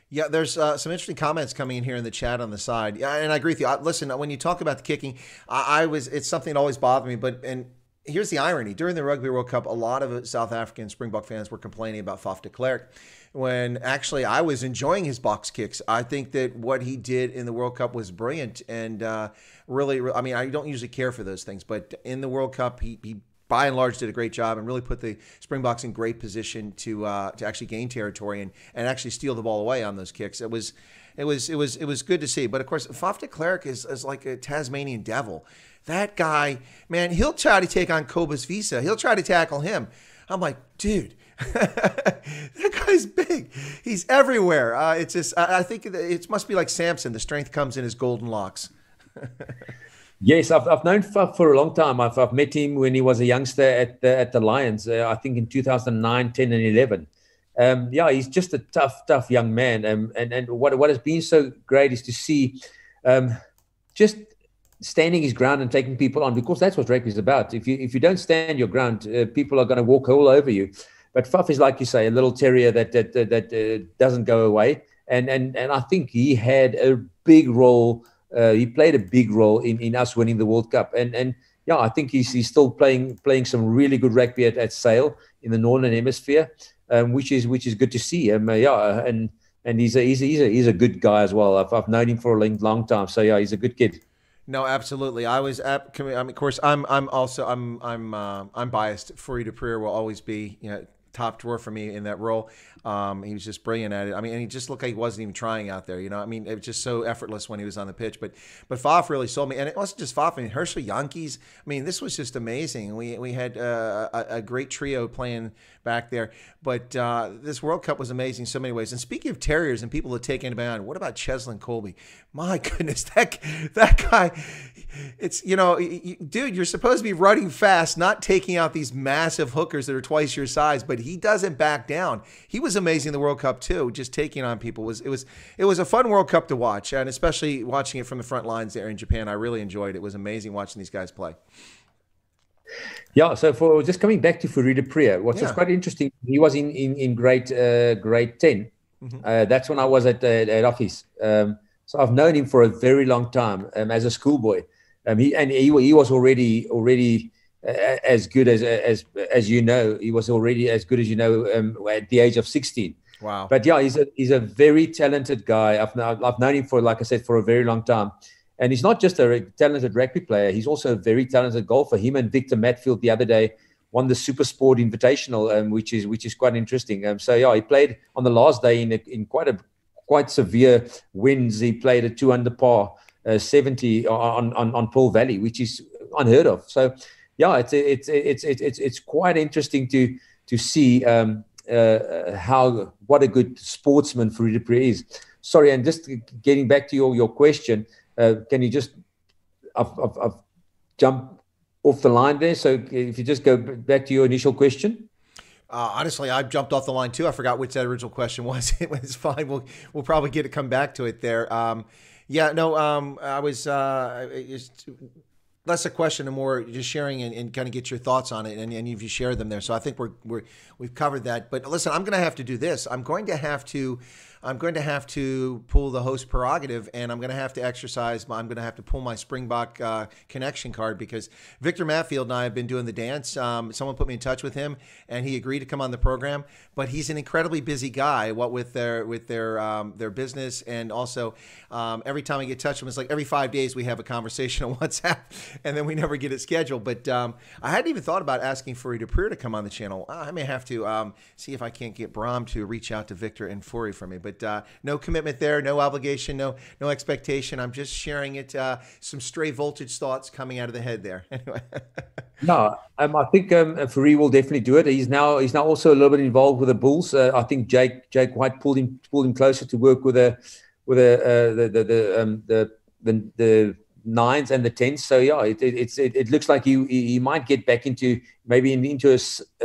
Yeah, there's some interesting comments coming in here in the chat on the side. Yeah, and I agree with you. Listen, when you talk about the kicking, it's something that always bothered me. And here's the irony. During the Rugby World Cup, a lot of South African Springbok fans were complaining about Faf de Klerk, when actually I was enjoying his box kicks. I think that what he did in the World Cup was brilliant. And really, I mean, I don't usually care for those things, but in the World Cup, he by and large did a great job and really put the Springboks in great position to actually gain territory and actually steal the ball away on those kicks. It was good to see. But of course, Faf de Klerk is like a Tasmanian devil. That guy, man, he'll try to take on Cobus Visa. He'll try to tackle him. I'm like, dude, that guy's big. He's everywhere. It's just, I think it must be like Samson. The strength comes in his golden locks. Yes, I've known Faf for a long time. I've met him when he was a youngster at the Lions, I think in 2009, 10, and 11. Yeah, he's just a tough young man. And what has been so great is to see just standing his ground and taking people on, because that's what rugby is about. If you don't stand your ground, people are going to walk all over you. But Faf is, like you say, a little terrier that doesn't go away. And I think he had a big role. He played a big role in us winning the World Cup, and yeah, I think he's still playing some really good rugby at Sale in the Northern Hemisphere, which is good to see. Yeah, and he's a good guy as well. I've known him for a long time, so yeah, he's a good kid. No, absolutely. I was at. I mean, of course, I'm biased. Fourie du Preez will always be, top drawer for me in that role. He was just brilliant at it. I mean, and he just looked like he wasn't even trying out there. I mean, it was just so effortless when he was on the pitch. But Faf really sold me, and it wasn't just Faf. I mean, Herschel Yankees. I mean, this was just amazing. We had a great trio playing back there. But this World Cup was amazing in so many ways. And speaking of terriers and people that take anybody on, what about Cheslin Colby? My goodness, that guy. It's, dude, you're supposed to be running fast, not taking out these massive hookers that are twice your size, but he doesn't back down. He was amazing in the World Cup too, just taking on people. It was a fun World Cup to watch, and especially watching it from the front lines there in Japan. I really enjoyed it. It was amazing watching these guys play. Yeah, so for just coming back to Fourie du Preez, what's quite interesting, he was in grade 10. Mm-hmm. That's when I was at office. So I've known him for a very long time as a schoolboy. He was already as good as he was already as good as at the age of 16. Wow. But yeah, he's a very talented guy. I've known him for, like I said, for a very long time. And he's not just a talented rugby player. He's also a very talented golfer. Him and Victor Matfield the other day won the Super Sport Invitational, which is quite interesting. So yeah, he played on the last day in quite severe winds. He played a 2 under par 70 on Pearl Valley, which is unheard of. So yeah, it's quite interesting to see what a good sportsman Fourie du Preez is. Sorry, and just getting back to your question. Can you just, I've jumped off the line there. So if you just go back to your initial question. Honestly, I've jumped off the line too. I forgot which that original question was. It was fine. We'll probably come back to it there. I was less a question and more just sharing and kind of get your thoughts on it, and you've shared them there. So I think we've covered that. But listen, I'm going to have to do this. I'm going to have to pull the host prerogative, and I'm going to have to exercise. I'm going to have to pull my Springbok connection card, because Victor Matfield and I have been doing the dance. Someone put me in touch with him, and he agreed to come on the program. But he's an incredibly busy guy. What with their business, and also every time I get in touch with him, it's like every 5 days we have a conversation on WhatsApp, and then we never get it scheduled. But I hadn't even thought about asking Fourie du Preez to come on the channel. I may have to see if I can't get Braam to reach out to Victor and Fourie for me. But no commitment there, no obligation, no expectation. I'm just sharing it. Some stray voltage thoughts coming out of the head there. Anyway. No, I think Fourie will definitely do it. He's now also a little bit involved with the Bulls. I think Jake White pulled him closer to work with the nines and the tens. So yeah, it looks like he might get back into a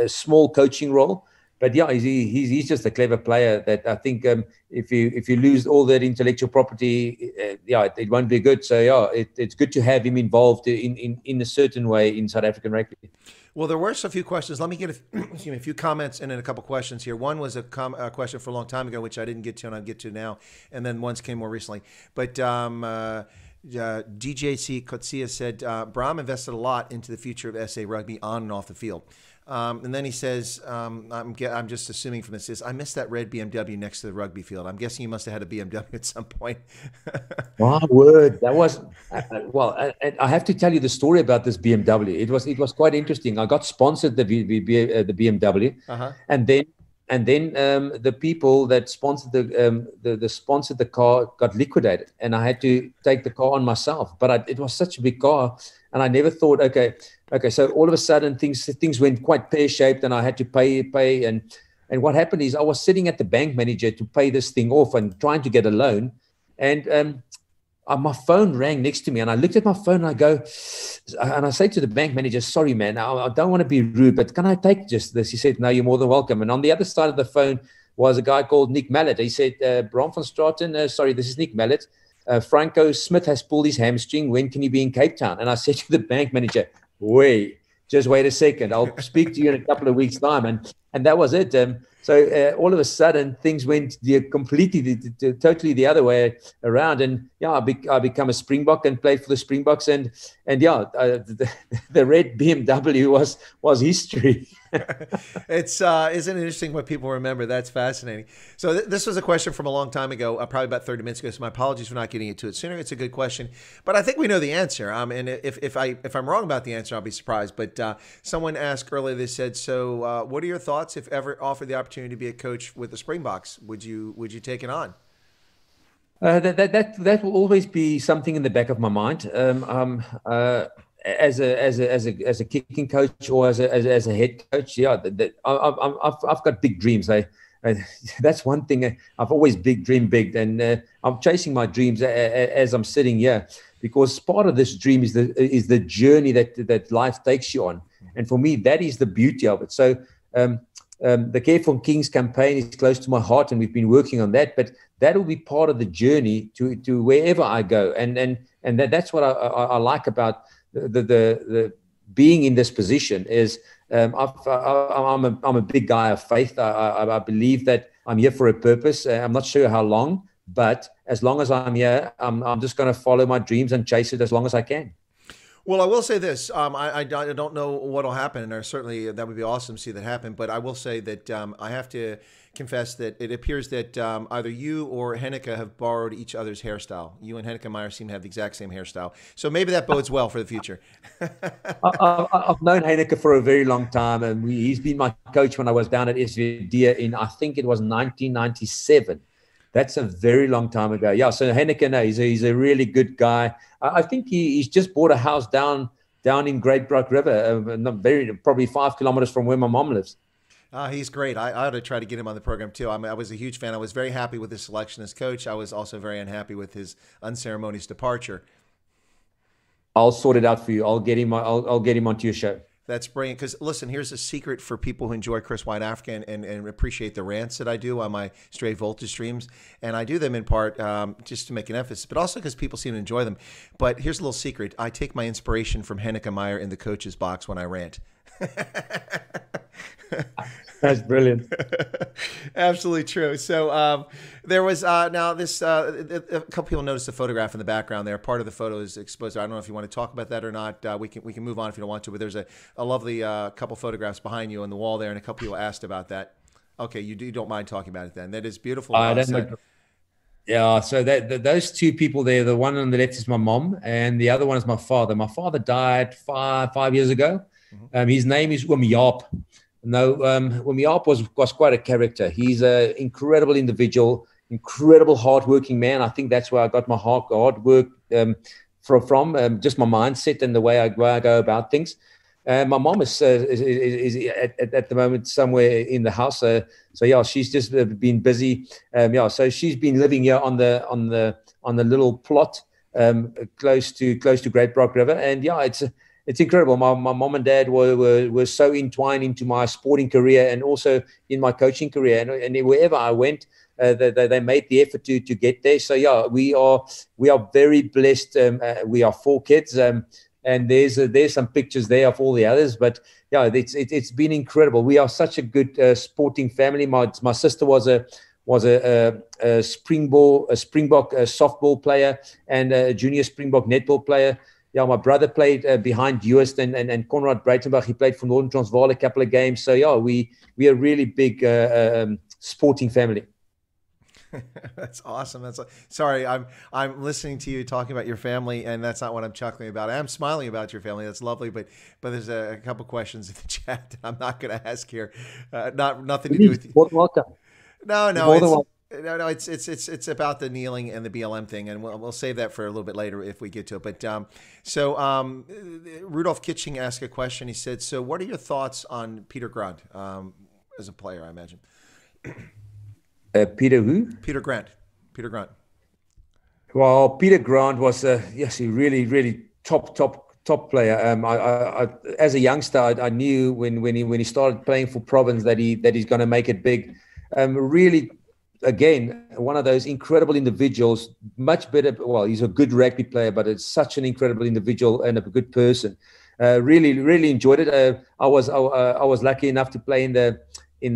small coaching role. But yeah, he's just a clever player that I think if you lose all that intellectual property, it won't be good. So yeah, it's good to have him involved in a certain way in South African rugby. Well, there were a few questions. Let me get a few comments and then a couple questions here. One was a question for a long time ago, which I didn't get to, and I'll get to now. And then ones came more recently. But DJC Kotsia said, Braam invested a lot into the future of SA Rugby on and off the field. And then he says, I'm just assuming from this, I missed that red BMW next to the rugby field. I'm guessing you must have had a BMW at some point. My word, that was I have to tell you the story about this BMW. It was quite interesting. I got sponsored the BMW, and then the people that sponsored the car got liquidated, and I had to take the car on myself. But it was such a big car, and I never thought, okay. So all of a sudden things went quite pear-shaped, and I had to pay. And what happened is I was sitting at the bank manager to pay this thing off and trying to get a loan, and my phone rang next to me, and I looked at my phone and I say to the bank manager, sorry, man, I don't want to be rude, but can I take just this? He said, no, you're more than welcome. And on the other side of the phone was a guy called Nick Mallet. He said, Braam van Straaten, sorry, this is Nick Mallet. Franco Smith has pulled his hamstring. When can he be in Cape Town? And I said to the bank manager, just wait a second. I'll speak to you in a couple of weeks' time. And that was it. So all of a sudden, things went totally the other way around. And yeah, I become a Springbok and played for the Springboks. And yeah, the red BMW was history. Isn't it interesting what people remember? That's fascinating. So this was a question from a long time ago, probably about 30 minutes ago. So my apologies for not getting to it sooner. It's a good question, but I think we know the answer. And if I'm wrong about the answer, I'll be surprised. But someone asked earlier, they said, so what are your thoughts if ever offered the opportunity to be a coach with the Springboks? Would you take it on? That will always be something in the back of my mind. As a kicking coach or as a head coach, yeah, I've got big dreams. That's one thing. I've always dreamed big, and I'm chasing my dreams as I'm sitting here, because part of this dream is the journey that life takes you on, and for me, that is the beauty of it. So. The Care for Kings campaign is close to my heart, and we've been working on that. But that will be part of the journey to wherever I go, and that's what I like about the being in this position. Is I'm a big guy of faith. I believe that I'm here for a purpose. I'm not sure how long, but as long as I'm here, I'm just going to follow my dreams and chase it as long as I can. Well, I will say this. I don't know what will happen, or certainly that would be awesome to see that happen. But I will say that I have to confess that it appears that either you or Henneke have borrowed each other's hairstyle. You and Henneke Meyer seem to have the exact same hairstyle. So maybe that bodes well for the future. I've known Henneke for a very long time, and he's been my coach when I was down at SVD in, I think it was 1997. That's a very long time ago. Yeah, so Henneke, no, he's a really good guy. I think he's just bought a house down in Great Brock River, probably 5 kilometers from where my mom lives. He's great. I ought to try to get him on the program too. I was a huge fan. I was very happy with his selection as coach. I was also very unhappy with his unceremonious departure. I'll sort it out for you. I'll get him onto your show. That's brilliant. Because listen, here's a secret for people who enjoy Chris White Africa and appreciate the rants that I do on my Straight Voltage streams. And I do them in part just to make an emphasis, but also because people seem to enjoy them. But here's a little secret. I take my inspiration from Henneke Meyer in the coach's box when I rant. That's brilliant. Absolutely true. So there was now this a couple people noticed the photograph in the background there. Part of the photo is exposed. I don't know if you want to talk about that or not. We can move on if you don't want to. But there's a lovely couple photographs behind you on the wall there, and a couple people asked about that. Okay, you don't mind talking about it then. That is beautiful. Yeah, so those two people there, the one on the left is my mom, and the other one is my father. My father died five years ago. Mm-hmm. His name is Oom Jaap. No, Oom Jaap was quite a character. He's an incredible individual, incredible hardworking man. I think that's where I got my hard work from, just my mindset and the way I go about things. My mom is at the moment somewhere in the house. So yeah, she's just been busy. So she's been living here on the little plot close to Great Brock River, and yeah, it's incredible. My mom and dad were so entwined into my sporting career and also in my coaching career, and wherever I went, they made the effort to get there. So yeah, we are very blessed. We are 4 kids. And there's some pictures there of all the others, but yeah, it's been incredible. We are such a good sporting family. My sister was a Springbok softball player and a junior Springbok netball player. Yeah, my brother played behind Joost and Conrad Breitenbach. He played for Northern Transvaal a couple of games. So yeah, we are a really big sporting family. That's awesome. Sorry, I'm listening to you talking about your family, and that's not what I'm chuckling about. I'm smiling about your family. That's lovely, but there's a couple questions in the chat that I'm not going to ask here. Nothing to do with you. Welcome. No, it's about the kneeling and the BLM thing, and we'll save that for a little bit later if we get to it. But Rudolph Kitching asked a question. He said, "So, what are your thoughts on Peter Grant as a player? I imagine." Peter who? Peter Grant. Well, Peter Grant was a really top player. I as a youngster, I knew when he started playing for Province that he's going to make it big. Really, again, one of those incredible individuals. Much better. Well, he's a good rugby player, but it's such an incredible individual and a good person. Really enjoyed it. I was lucky enough to play in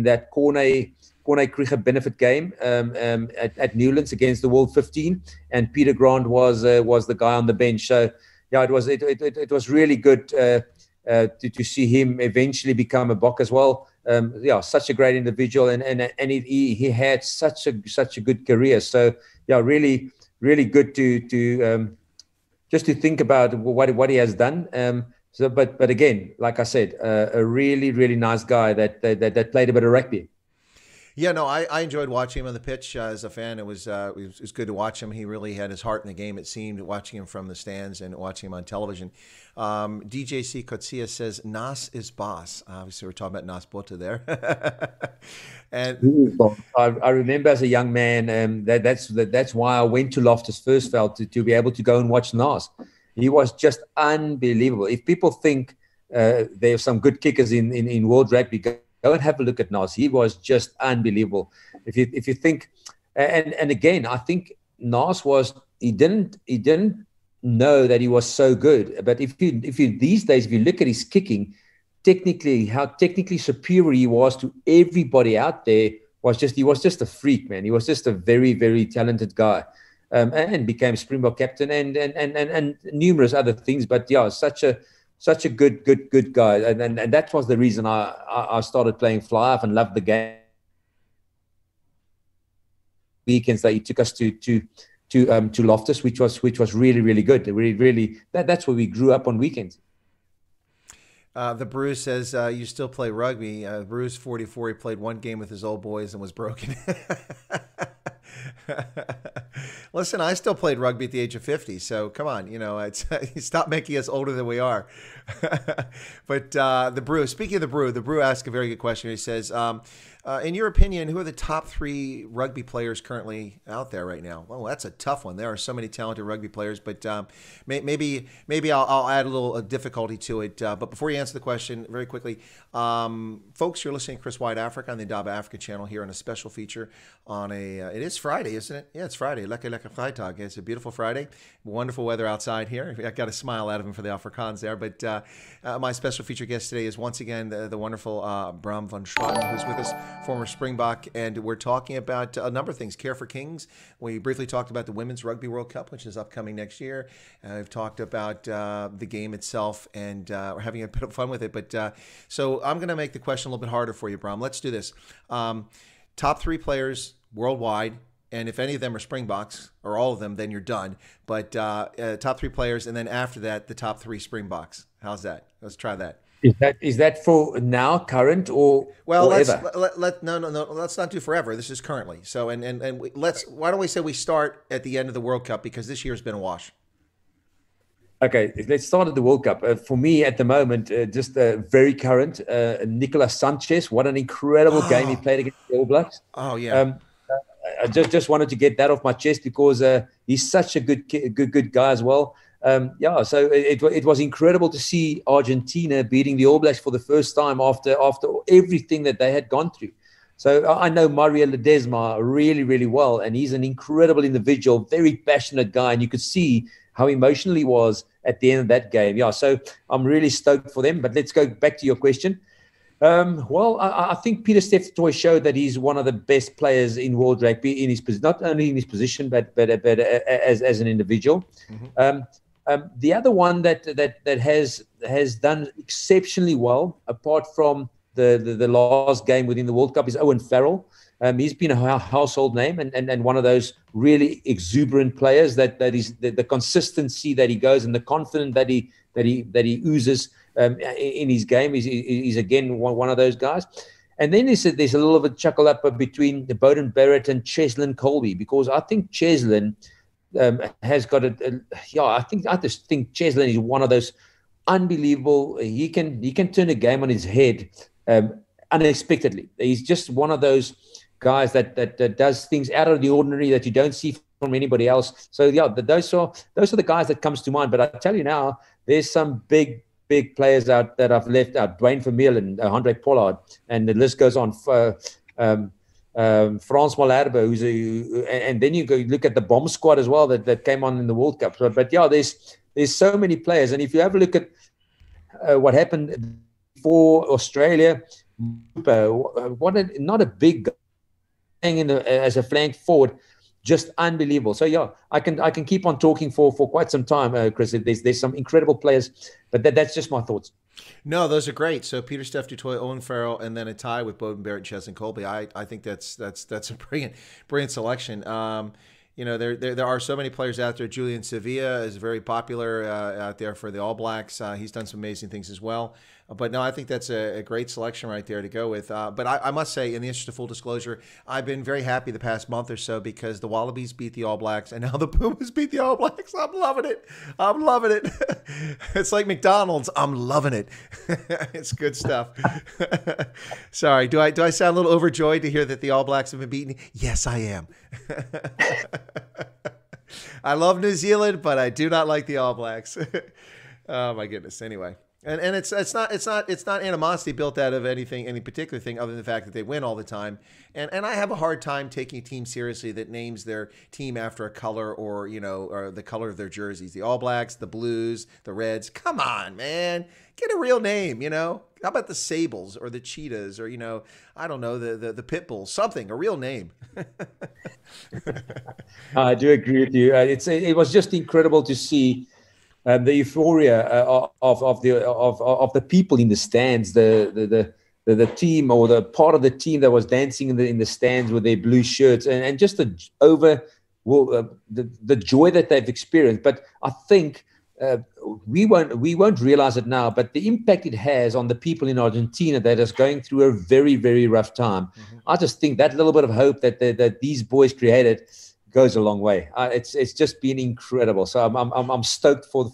that Corne Krieger benefit game at Newlands against the World 15, and Peter Grant was the guy on the bench. So yeah, it was really good to see him eventually become a Bok as well. Such a great individual, and he had such a good career. So yeah, really good to just to think about what he has done. But again, like I said, a really nice guy that played a bit of rugby. Yeah, no, I enjoyed watching him on the pitch as a fan. It was good to watch him. He really had his heart in the game, it seemed, watching him from the stands and watching him on television. DJC Kotsia says, Nas is boss. Obviously, we're talking about Nas Botha there. And I remember as a young man, that's why I went to Loftus Versfeld to be able to go and watch Nas. He was just unbelievable. If people think there are some good kickers in world rugby, go and have a look at Nas. He was just unbelievable. If you think, and again, I think Nas he didn't know that he was so good. But if you these days, if you look at his kicking, how technically superior he was to everybody out there, he was just a freak, man. He was just a very, very talented guy. and became Springbok captain and numerous other things. But yeah, such a good guy, and that was the reason I started playing fly half and loved the game. Weekends that he took us to Loftus, which was really good. Really that's where we grew up on weekends. The Brew says you still play rugby. Brew's 44. He played one game with his old boys and was broken. Listen, I still played rugby at the age of 50, so come on, stop making us older than we are. But the Brew, speaking of the Brew asked a very good question. He says, in your opinion, who are the top 3 rugby players currently out there right now? Well, that's a tough one. There are so many talented rugby players, but maybe I'll add a little difficulty to it. But before you answer the question, very quickly, folks, you're listening to Chris Wide Africa on the Indaba Africa channel here on a special feature on it is Friday, isn't it? Yeah, it's Friday. Lekker Vrijdag. It's a beautiful Friday. Wonderful weather outside here. I got a smile out of him for the Afrikaans there. But my special feature guest today is once again the wonderful Braam van Straaten, who's with us, former Springbok, and we're talking about a number of things. Care for Kings. We briefly talked about the Women's Rugby World Cup, which is upcoming next year. We've talked about the game itself, and we're having a bit of fun with it. But so I'm going to make the question a little bit harder for you, Braam. Let's do this. Top 3 players worldwide, and if any of them are Springboks, or all of them, then you're done. But top 3 players, and then after that, the top 3 Springboks. How's that? Let's try that. Is that for now, current, or well? Ever? No. Let's not do forever. This is currently. So why don't we say we start at the end of the World Cup, because this year's been a wash. Okay, let's start at the World Cup. For me, at the moment, just very current. Nicolas Sanchez. What an incredible game he played against the All Blacks. Oh yeah. I just wanted to get that off my chest because he's such a good guy as well. So it was incredible to see Argentina beating the All Blacks for the first time after everything that they had gone through. So I know Mario Ledesma really well, and he's an incredible individual, very passionate guy, and you could see how emotional he was at the end of that game. Yeah, so I'm really stoked for them. But let's go back to your question. I think Peter Steptoe showed that he's one of the best players in world rugby in his not only in his position but as an individual. Mm-hmm. The other one that has done exceptionally well, apart from the last game within the World Cup, is Owen Farrell. He's been a household name and one of those really exuberant players that is the consistency that he goes and the confidence that he oozes in his game. He's again one of those guys. And then there's a little of a chuckle up between Bowden Barrett and Cheslin Colby, because I think Cheslin has got I just think Cheslin is one of those unbelievable. He can turn a game on his head unexpectedly. He's just one of those guys that does things out of the ordinary that you don't see from anybody else. So yeah, those are the guys that comes to mind. But I tell you now, there's some big players out that I've left out. Dwayne Vermeulen, Andre Pollard, and the list goes on. Frans Malherbe, and then you go look at the bomb squad as well that came on in the World Cup. But yeah, there's so many players, and if you have a look at what happened for Australia, not a big guy as a flank forward, just unbelievable. So yeah, I can keep on talking for quite some time, Chris. There's some incredible players, but that's just my thoughts. No, those are great. So Peter Steph du Toit, Owen Farrell, and then a tie with Bowden Barrett, Cheslin Colby. I think that's a brilliant selection. There are so many players out there. Julian Sevilla is very popular out there for the All Blacks. He's done some amazing things as well. But no, I think that's a great selection right there to go with. But I must say, in the interest of full disclosure, I've been very happy the past month or so because the Wallabies beat the All Blacks and now the Pumas beat the All Blacks. I'm loving it. It's like McDonald's. I'm loving it. It's good stuff. Sorry, do I sound a little overjoyed to hear that the All Blacks have been beaten? Yes, I am. I love New Zealand, but I do not like the All Blacks. Oh, my goodness. Anyway. And it's not animosity built out of any particular thing other than the fact that they win all the time. And I have a hard time taking a team seriously that names their team after a color or or the color of their jerseys. The All Blacks, the Blues, the Reds. Come on, man, get a real name. How about the Sables or the Cheetahs or I don't know, the Pit Bulls, something, a real name. I do agree with you. It was just incredible to see. The euphoria of the people in the stands, the team or the part of the team that was dancing in the stands with their blue shirts, and just the joy that they've experienced. But I think we won't realize it now, but the impact it has on the people in Argentina that is going through a very, very rough time. Mm-hmm. I just think that little bit of hope that these boys created goes a long way. It's just been incredible. So I'm stoked for the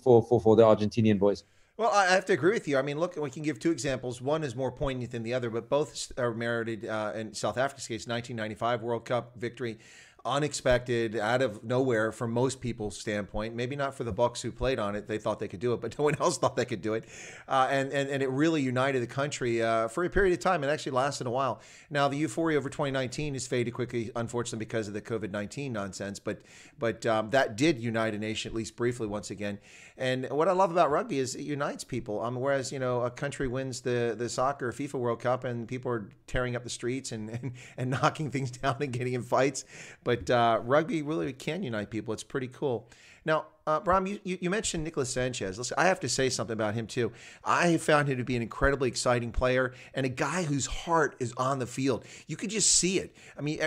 Argentinian boys. Well, I have to agree with you. I mean, look, we can give two examples. One is more poignant than the other, but both are merited in South Africa's case. 1995 World Cup victory, unexpected, out of nowhere from most people's standpoint. Maybe not for the Bucks who played on it; they thought they could do it, but no one else thought they could do it. And it really united the country for a period of time. It actually lasted a while. Now the euphoria over 2019 has faded quickly, unfortunately, because of the COVID-19 nonsense. But that did unite a nation, at least briefly, once again. And what I love about rugby is it unites people. Whereas a country wins the soccer FIFA World Cup and people are tearing up the streets and knocking things down and getting in fights. But rugby really can unite people. It's pretty cool. Now, Braam, you mentioned Nicolas Sanchez. Listen, I have to say something about him, too. I found him to be an incredibly exciting player and a guy whose heart is on the field. You could just see it. I mean,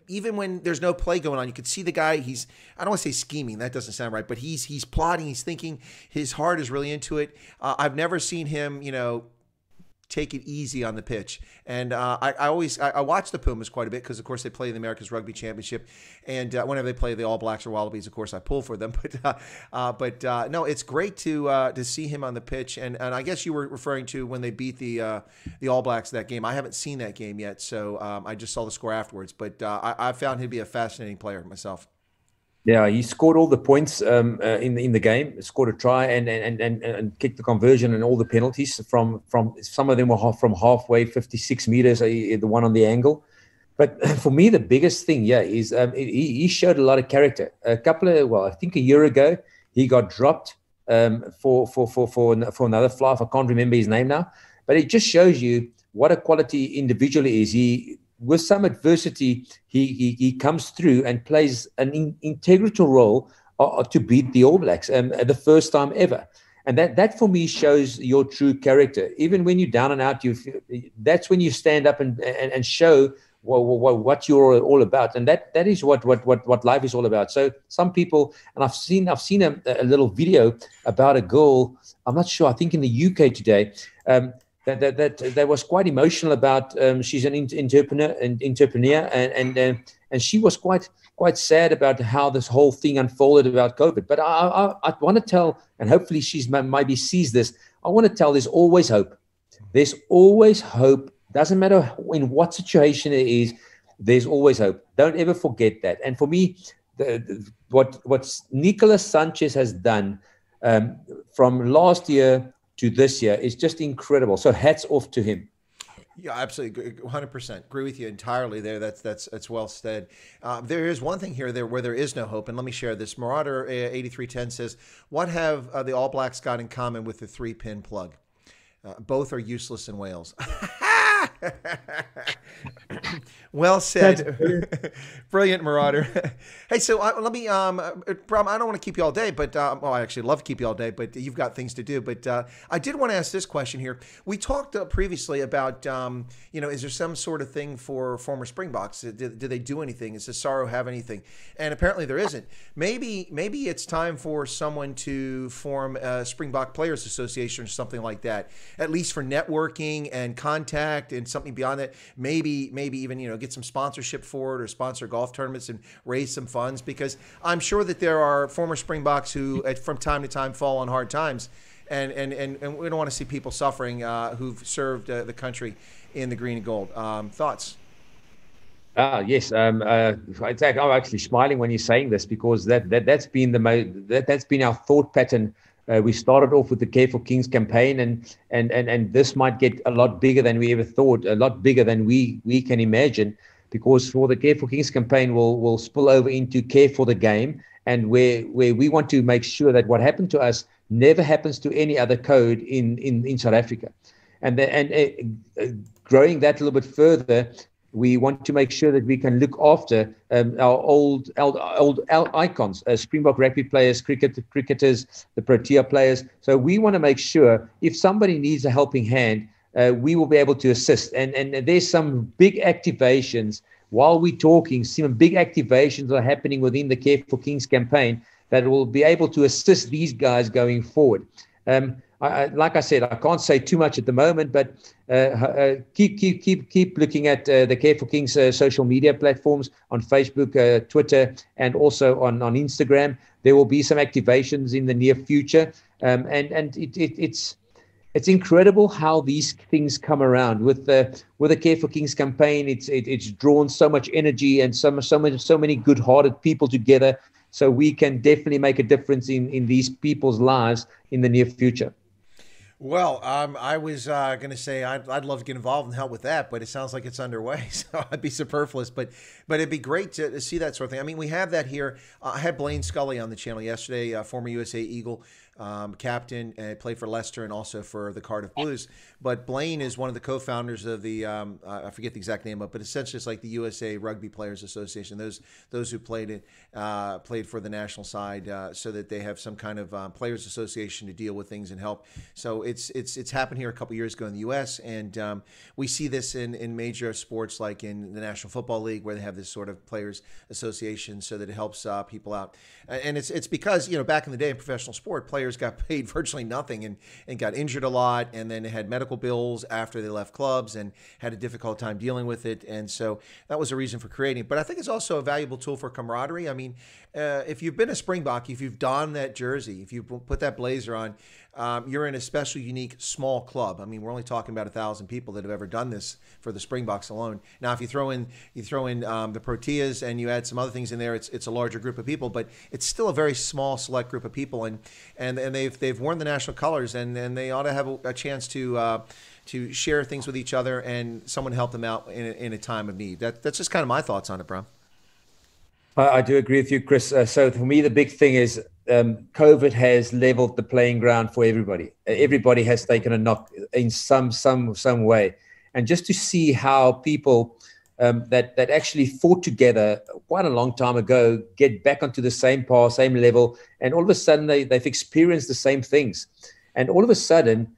even when there's no play going on, you could see the guy. I don't want to say scheming. That doesn't sound right. But he's plotting. He's thinking. His heart is really into it. I've never seen him, take it easy on the pitch. And I watch the Pumas quite a bit because, of course, they play in the America's Rugby Championship. And whenever they play the All Blacks or Wallabies, of course, I pull for them. But no, it's great to see him on the pitch. And I guess you were referring to when they beat the All Blacks that game. I haven't seen that game yet, so I just saw the score afterwards. But I found him to be a fascinating player myself. Yeah, he scored all the points in the game. Scored a try and kicked the conversion and all the penalties from some of them were from halfway, 56 meters. The one on the angle. But for me, the biggest thing, is he showed a lot of character. I think a year ago he got dropped for another fly. I can't remember his name now, but it just shows you what a quality individual he is. With some adversity, he comes through and plays an integral role to beat the All Blacks the first time ever. And that for me shows your true character. Even when you're down and out, that's when you stand up and show what you're all about. And that is what life is all about. So some people, and I've seen a little video about a girl, I'm not sure, I think in the UK today, that was quite emotional about. She's an entrepreneur, and she was quite sad about how this whole thing unfolded about COVID. But I want to tell, and hopefully she's maybe sees this. I want to tell there's always hope. There's always hope. Doesn't matter in what situation it is. There's always hope. Don't ever forget that. And for me, what Nicolas Sanchez has done from last year to this year is just incredible. So hats off to him. Yeah, absolutely, 100%. Agree with you entirely there. That's well said. There is one thing here where there is no hope, and let me share this. Marauder 8310 says, "What have the All Blacks got in common with the 3-pin plug? Both are useless in Wales." Well said. Brilliant, Marauder. Hey, so let me, Braam, I don't want to keep you all day, but, I actually love to keep you all day, but you've got things to do. But I did want to ask this question here. We talked previously about, is there some sort of thing for former Springboks? Do they do anything? Does Cesaro have anything? And apparently there isn't. Maybe it's time for someone to form a Springbok Players Association or something like that, at least for networking and contact and something beyond that. Maybe even, get some sponsorship for it or sponsor golf tournaments and raise some funds, because I'm sure that there are former Springboks who from time to time fall on hard times, and we don't want to see people suffering who've served the country in the green and gold. Thoughts? Yes. I'm actually smiling when you're saying this, because that's been our thought pattern We started off with the Care for Kings campaign, and this might get a lot bigger than we ever thought, a lot bigger than we can imagine, because for the Care for Kings campaign will spill over into Care for the Game, and where we want to make sure that what happened to us never happens to any other code in South Africa. And growing that a little bit further, we want to make sure that we can look after our old icons, Springbok rugby players, cricketers, the Protea players. So we want to make sure if somebody needs a helping hand, we will be able to assist. And there's some big activations while we're talking. Some big activations are happening within the Care for Kings campaign that will be able to assist these guys going forward. Like I said, I can't say too much at the moment, but keep looking at the Care for Kings social media platforms on Facebook, Twitter, and also on Instagram. There will be some activations in the near future, and it's incredible how these things come around. With the Care for Kings campaign, it's drawn so much energy and so many good-hearted people together. So we can definitely make a difference in these people's lives in the near future. Well, I was going to say I'd love to get involved and help with that, but it sounds like it's underway, so I'd be superfluous. But it'd be great to see that sort of thing. I mean, we have that here. I had Blaine Scully on the channel yesterday, former USA Eagle captain, played for Leicester and also for the Cardiff Blues. But Blaine is one of the co-founders of the I forget the exact name of it, but essentially it's like the USA Rugby Players Association. Those who played for the national side, so that they have some kind of players association to deal with things and help. So it's happened here a couple years ago in the U.S. and we see this in major sports like in the National Football League, where they have this sort of players association, so that it helps people out. And it's because back in the day in professional sport, players got paid virtually nothing and got injured a lot, and then they had medical bills after they left clubs and had a difficult time dealing with it. And so that was a reason for creating it. But I think it's also a valuable tool for camaraderie. I mean, if you've been a Springbok, if you've donned that jersey, if you put that blazer on, you're in a special, unique, small club. I mean, we're only talking about 1,000 people that have ever done this for the Springboks alone. Now, if you throw in the Proteas and you add some other things in there, it's a larger group of people, but it's still a very small, select group of people, and they've worn the national colors, and they ought to have a chance to share things with each other, and someone help them out in a time of need. That's just kind of my thoughts on it, Braam. I do agree with you, Chris. So for me, the big thing is COVID has leveled the playing ground for everybody. Everybody has taken a knock in some way. And just to see how people that actually fought together quite a long time ago get back onto the same path, same level, and all of a sudden they've experienced the same things. And all of a sudden,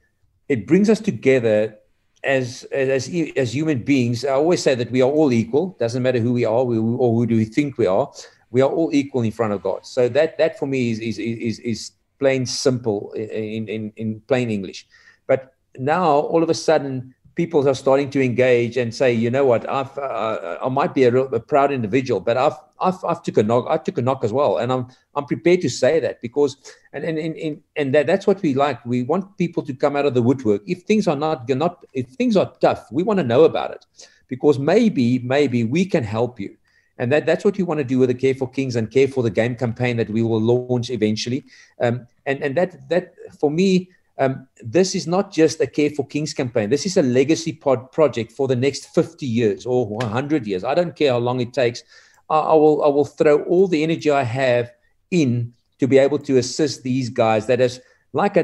it brings us together as human beings. I always say that we are all equal. Doesn't matter who we are, or who do we think we are. We are all equal in front of God. So that for me is plain simple in plain English. But now all of a sudden, people are starting to engage and say, you know what, I might be a proud individual, but I've took a knock. I took a knock as well, and I'm prepared to say that, because and that's what we like. We want people to come out of the woodwork. If things are if things are tough, we want to know about it, because maybe we can help you. And that's what we want to do with the Care for Kings and Care for the Game campaign that we will launch eventually. And that for me, this is not just a Care for Kings campaign. This is a legacy project for the next 50 years or 100 years. I don't care how long it takes. I will throw all the energy I have in to be able to assist these guys. That is like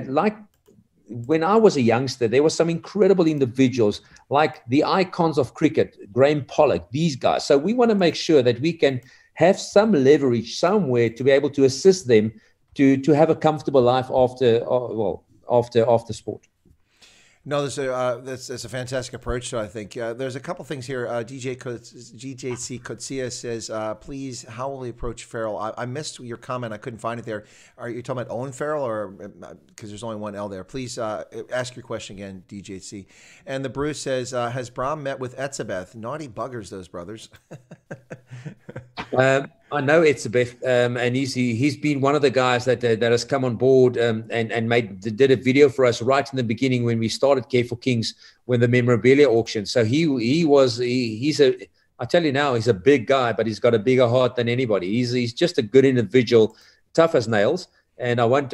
when I was a youngster, there were some incredible individuals like the icons of cricket, Graeme Pollock, these guys. So we want to make sure that we can have some leverage somewhere to be able to assist them to have a comfortable life after sport. No, that's a fantastic approach to it, I think. There's a couple things here. GJC Kotsia says, please, how will we approach Farrell? I missed your comment. I couldn't find it there. Are you talking about Owen Farrell, or because there's only one L there? Please ask your question again, DJC. And the Bruce says, has Braam met with Etzebeth? Naughty buggers, those brothers. I know Etzebeth, and he's been one of the guys that has come on board and did a video for us right in the beginning when we started Care for Kings, when the memorabilia auction. So I tell you now, he's a big guy, but he's got a bigger heart than anybody. He's just a good individual, tough as nails, and I won't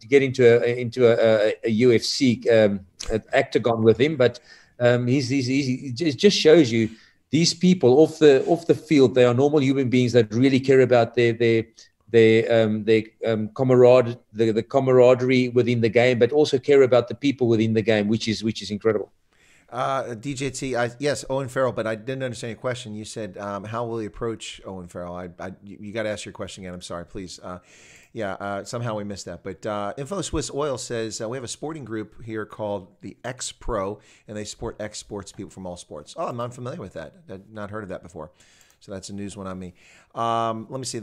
get into a UFC octagon with him, but it just shows you these people off the field. They are normal human beings that really care about their camaraderie within the game, but also care about the people within the game, which is incredible. DJT, yes, Owen Farrell, but I didn't understand your question. You said, how will he approach Owen Farrell? You got to ask your question again. I'm sorry, please. Somehow we missed that. But Info Swiss Oil says we have a sporting group here called the X Pro, and they support X sports people from all sports. Oh, I'm unfamiliar with that. I've not heard of that before. So that's a news one on me. Let me see.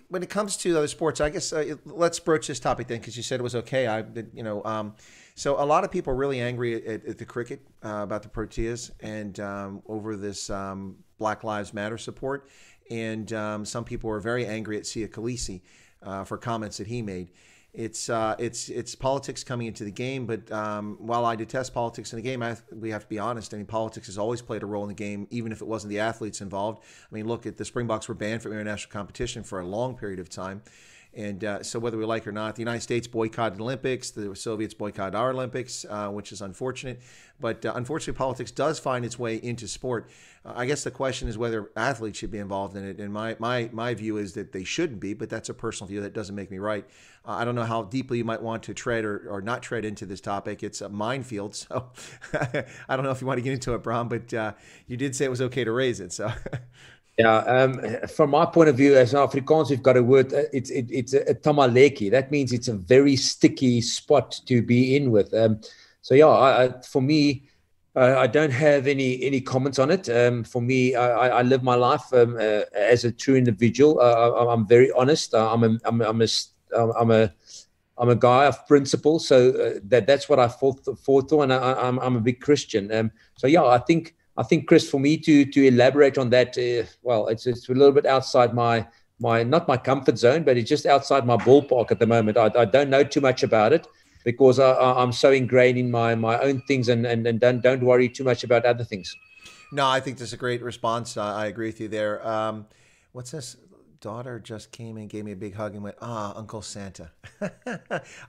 When it comes to other sports, I guess let's broach this topic then, because you said it was okay. So a lot of people are really angry at the cricket about the Proteas and over this Black Lives Matter support. And some people are very angry at Sia Khaleesi for comments that he made. It's politics coming into the game, but while I detest politics in the game, we have to be honest. I mean, politics has always played a role in the game, even if it wasn't the athletes involved. I mean, look at the Springboks were banned from international competition for a long period of time. And so whether we like it or not, the United States boycotted the Olympics. The Soviets boycotted our Olympics, which is unfortunate. But unfortunately, politics does find its way into sport. I guess the question is whether athletes should be involved in it. And my view is that they shouldn't be, but that's a personal view. That doesn't make me right. I don't know how deeply you might want to tread or not tread into this topic. It's a minefield. So I don't know if you want to get into it, Braam, but you did say it was okay to raise it. So. Yeah, from my point of view, as an Afrikaans, we've got a word. It's a tamaleki. That means it's a very sticky spot to be in with. For me, I don't have any comments on it. For me, I live my life as a true individual. I'm very honest. I'm a guy of principle. So that's what I fought for, and I'm a big Christian. I think, Chris, for me to elaborate on that, it's a little bit outside my not my comfort zone, but it's just outside my ballpark at the moment. I don't know too much about it because I'm so ingrained in my own things and don't worry too much about other things. No, I think that's a great response. I agree with you there. What's this? Daughter just came and gave me a big hug and went, Uncle Santa.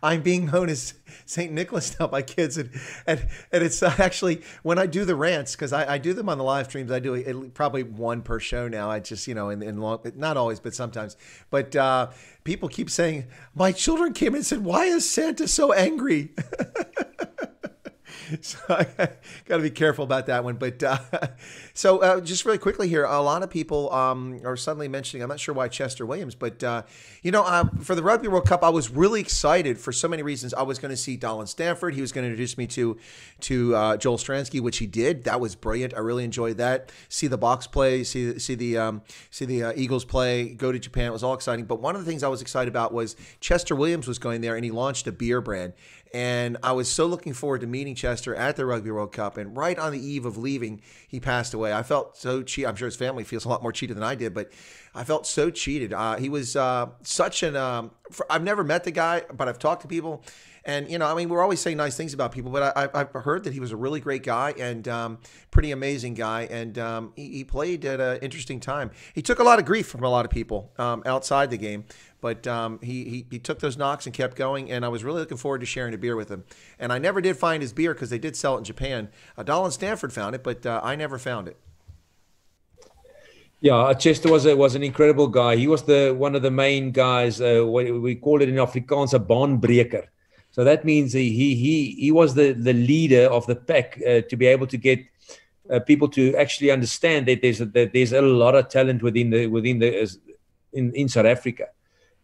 I'm being known as St. Nicholas now by kids. And it's actually, when I do the rants, because I do them on the live streams, I do probably one per show now. I just, in long, not always, but sometimes. But people keep saying, my children came and said, why is Santa so angry? So I got to be careful about that one. But just really quickly here, a lot of people are suddenly mentioning, I'm not sure why Chester Williams, but, for the Rugby World Cup, I was really excited for so many reasons. I was going to see Donald Stanford. He was going to introduce me to Joel Stransky, which he did. That was brilliant. I really enjoyed that. See the Box play, see the Eagles play, go to Japan. It was all exciting. But one of the things I was excited about was Chester Williams was going there, and he launched a beer brand. And I was so looking forward to meeting Chester at the Rugby World Cup. And right on the eve of leaving, he passed away. I felt so cheated. I'm sure his family feels a lot more cheated than I did, but I felt so cheated. He was such an I've never met the guy, but I've talked to people. And, we're always saying nice things about people, but I've heard that he was a really great guy and pretty amazing guy. And he played at an interesting time. He took a lot of grief from a lot of people outside the game. But he took those knocks and kept going, and I was really looking forward to sharing a beer with him. And I never did find his beer because they did sell it in Japan. Donald Stanford found it, but I never found it. Yeah, Chester was an incredible guy. He was one of the main guys. We call it in Afrikaans a baanbreker. So that means he was the leader of the pack to be able to get people to actually understand that there's a lot of talent in South Africa.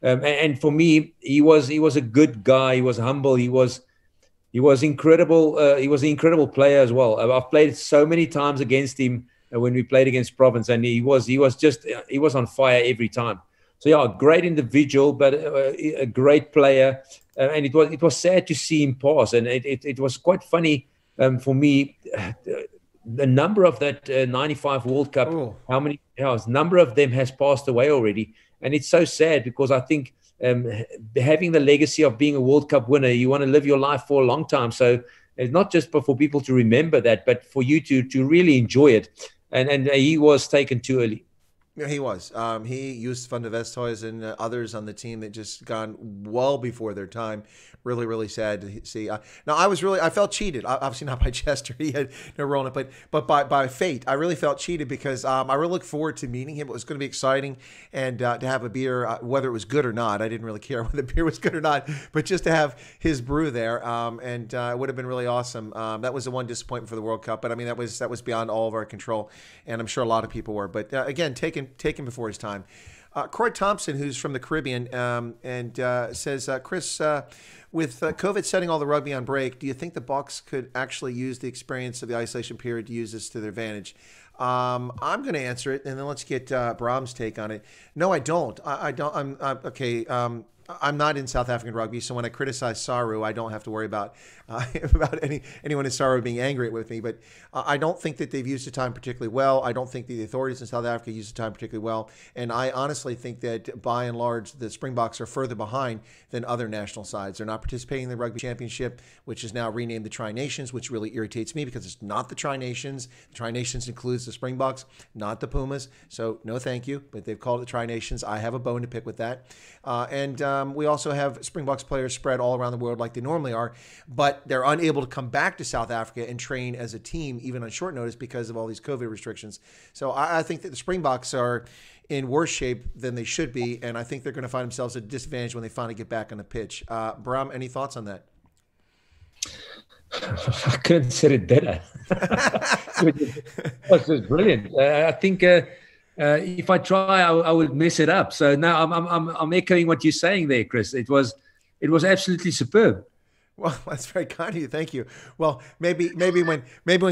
And for me, he was a good guy. He was humble. He was incredible. He was an incredible player as well. I've played so many times against him when we played against Province, and he was on fire every time. So yeah, a great individual, but a great player. And it was sad to see him pass. And it was quite funny for me. The number of that 95 World Cup, number of them has passed away already. And it's so sad because I think having the legacy of being a World Cup winner, you want to live your life for a long time. So it's not just for people to remember that, but for you to really enjoy it. And he was taken too early. Yeah, he was. He used Van de Westhuizen and others on the team that just gone well before their time. Really, really sad to see. Now, I felt cheated. Obviously not by Chester. He had no role in it, but by fate. I really felt cheated because I really look forward to meeting him. It was going to be exciting, and to have a beer, whether it was good or not. I didn't really care whether the beer was good or not, but just to have his brew there, and it would have been really awesome. That was the one disappointment for the World Cup, but I mean that was beyond all of our control, and I'm sure a lot of people were. But again, taken before his time. Croy Thompson, who's from the Caribbean, and says, Chris, with COVID setting all the rugby on break, do you think the Bucks could actually use the experience of the isolation period to use this to their advantage? I'm going to answer it, and then let's get Braam's take on it. No, I don't. I don't. I'm okay. I'm not in South African rugby, so when I criticize Saru, I don't have to worry about anyone in Saru being angry with me. But I don't think that they've used the time particularly well. I don't think the authorities in South Africa use the time particularly well. And I honestly think that by and large, the Springboks are further behind than other national sides. They're not participating in the Rugby Championship, which is now renamed the Tri-Nations, which really irritates me because it's not the Tri-Nations. The Tri-Nations includes the Springboks, not the Pumas. So no thank you, but they've called it Tri-Nations. I have a bone to pick with that. We also have Springboks players spread all around the world like they normally are, but they're unable to come back to South Africa and train as a team, even on short notice, because of all these COVID restrictions. So I think that the Springboks are in worse shape than they should be, and I think they're going to find themselves at a disadvantage when they finally get back on the pitch. Braam, any thoughts on that? I couldn't have said it better. It was brilliant. I think if I try, I would mess it up. So now I'm echoing what you're saying there, Chris. It was absolutely superb. Well, that's very kind of you. Thank you. Well, maybe when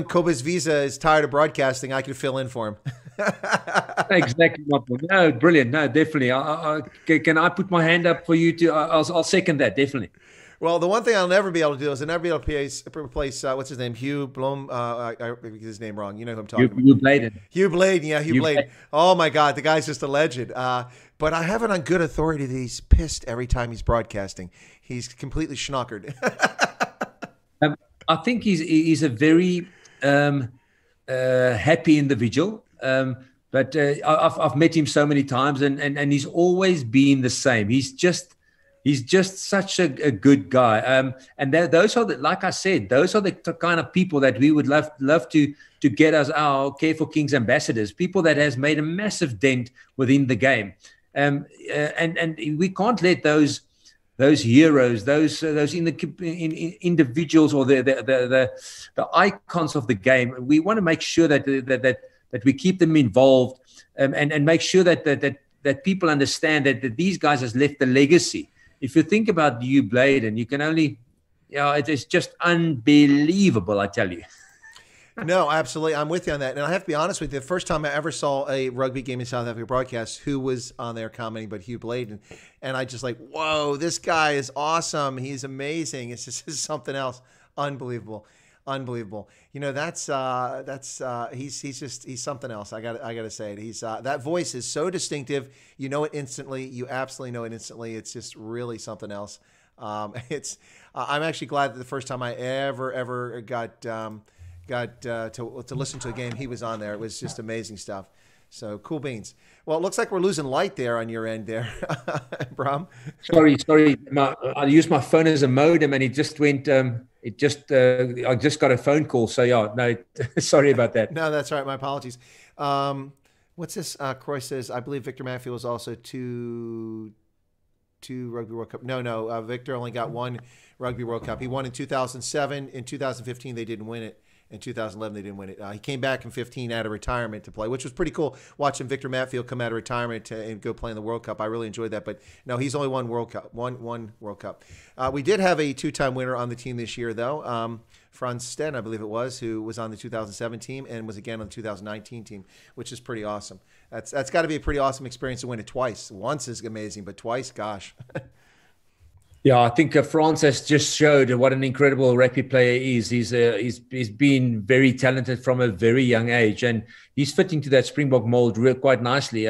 Koba's Visa is tired of broadcasting, I can fill in for him. Exactly. No, brilliant. No, definitely. Can I put my hand up for you to? I'll second that, definitely. Well, the one thing I'll never be able to do is I'll never be able to replace what's his name? Hugh Blom. I get his name wrong. You know who I'm talking about. Hugh Bladen. Hugh Bladen. Yeah, Hugh Bladen. Oh, my God. The guy's just a legend. But I have it on good authority that he's pissed every time he's broadcasting. He's completely schnockered. I think he's a very happy individual. But I've met him so many times, and he's always been the same. He's just such a good guy. And those are like I said, those are the kind of people that we would love to get as our Care for Kings ambassadors, people that has made a massive dent within the game. And we can't let those heroes, those individuals or the icons of the game. We want to make sure that we keep them involved, and make sure that people understand that these guys has left a legacy. If you think about Hugh Bladen, you can only, it's just unbelievable, I tell you. No, absolutely. I'm with you on that. And I have to be honest with you, the first time I ever saw a rugby game in South Africa broadcast, who was on there commenting but Hugh Bladen. And I just like, whoa, this guy is awesome. He's amazing. It's just something else. Unbelievable. You know, he's something else. I got to say it. He's that voice is so distinctive. You know it instantly. You absolutely know it instantly. It's just really something else. I'm actually glad that the first time I ever got to listen to a game, he was on there. It was just amazing stuff. So cool beans. Well, it looks like we're losing light there on your end there, Braam. Sorry. I used my phone as a modem, and it just went. I just got a phone call. So yeah, no, sorry about that. No, that's all right. My apologies. What's this? Croy says, I believe Victor Matfield was also two Rugby World Cup. No. Victor only got one Rugby World Cup. He won in 2007. In 2015, they didn't win it. In 2011, they didn't win it. He came back in 15 out of retirement to play, which was pretty cool, watching Victor Matfield come out of retirement and go play in the World Cup. I really enjoyed that. But no, he's only won World Cup, one World Cup. We did have a two-time winner on the team this year, though. Franz Sten, I believe it was, who was on the 2007 team and was again on the 2019 team, which is pretty awesome. That's got to be a pretty awesome experience to win it twice. Once is amazing, but twice, gosh. Yeah, I think France has just showed what an incredible rugby player he is. He's been very talented from a very young age, and he's fitting to that Springbok mold quite nicely.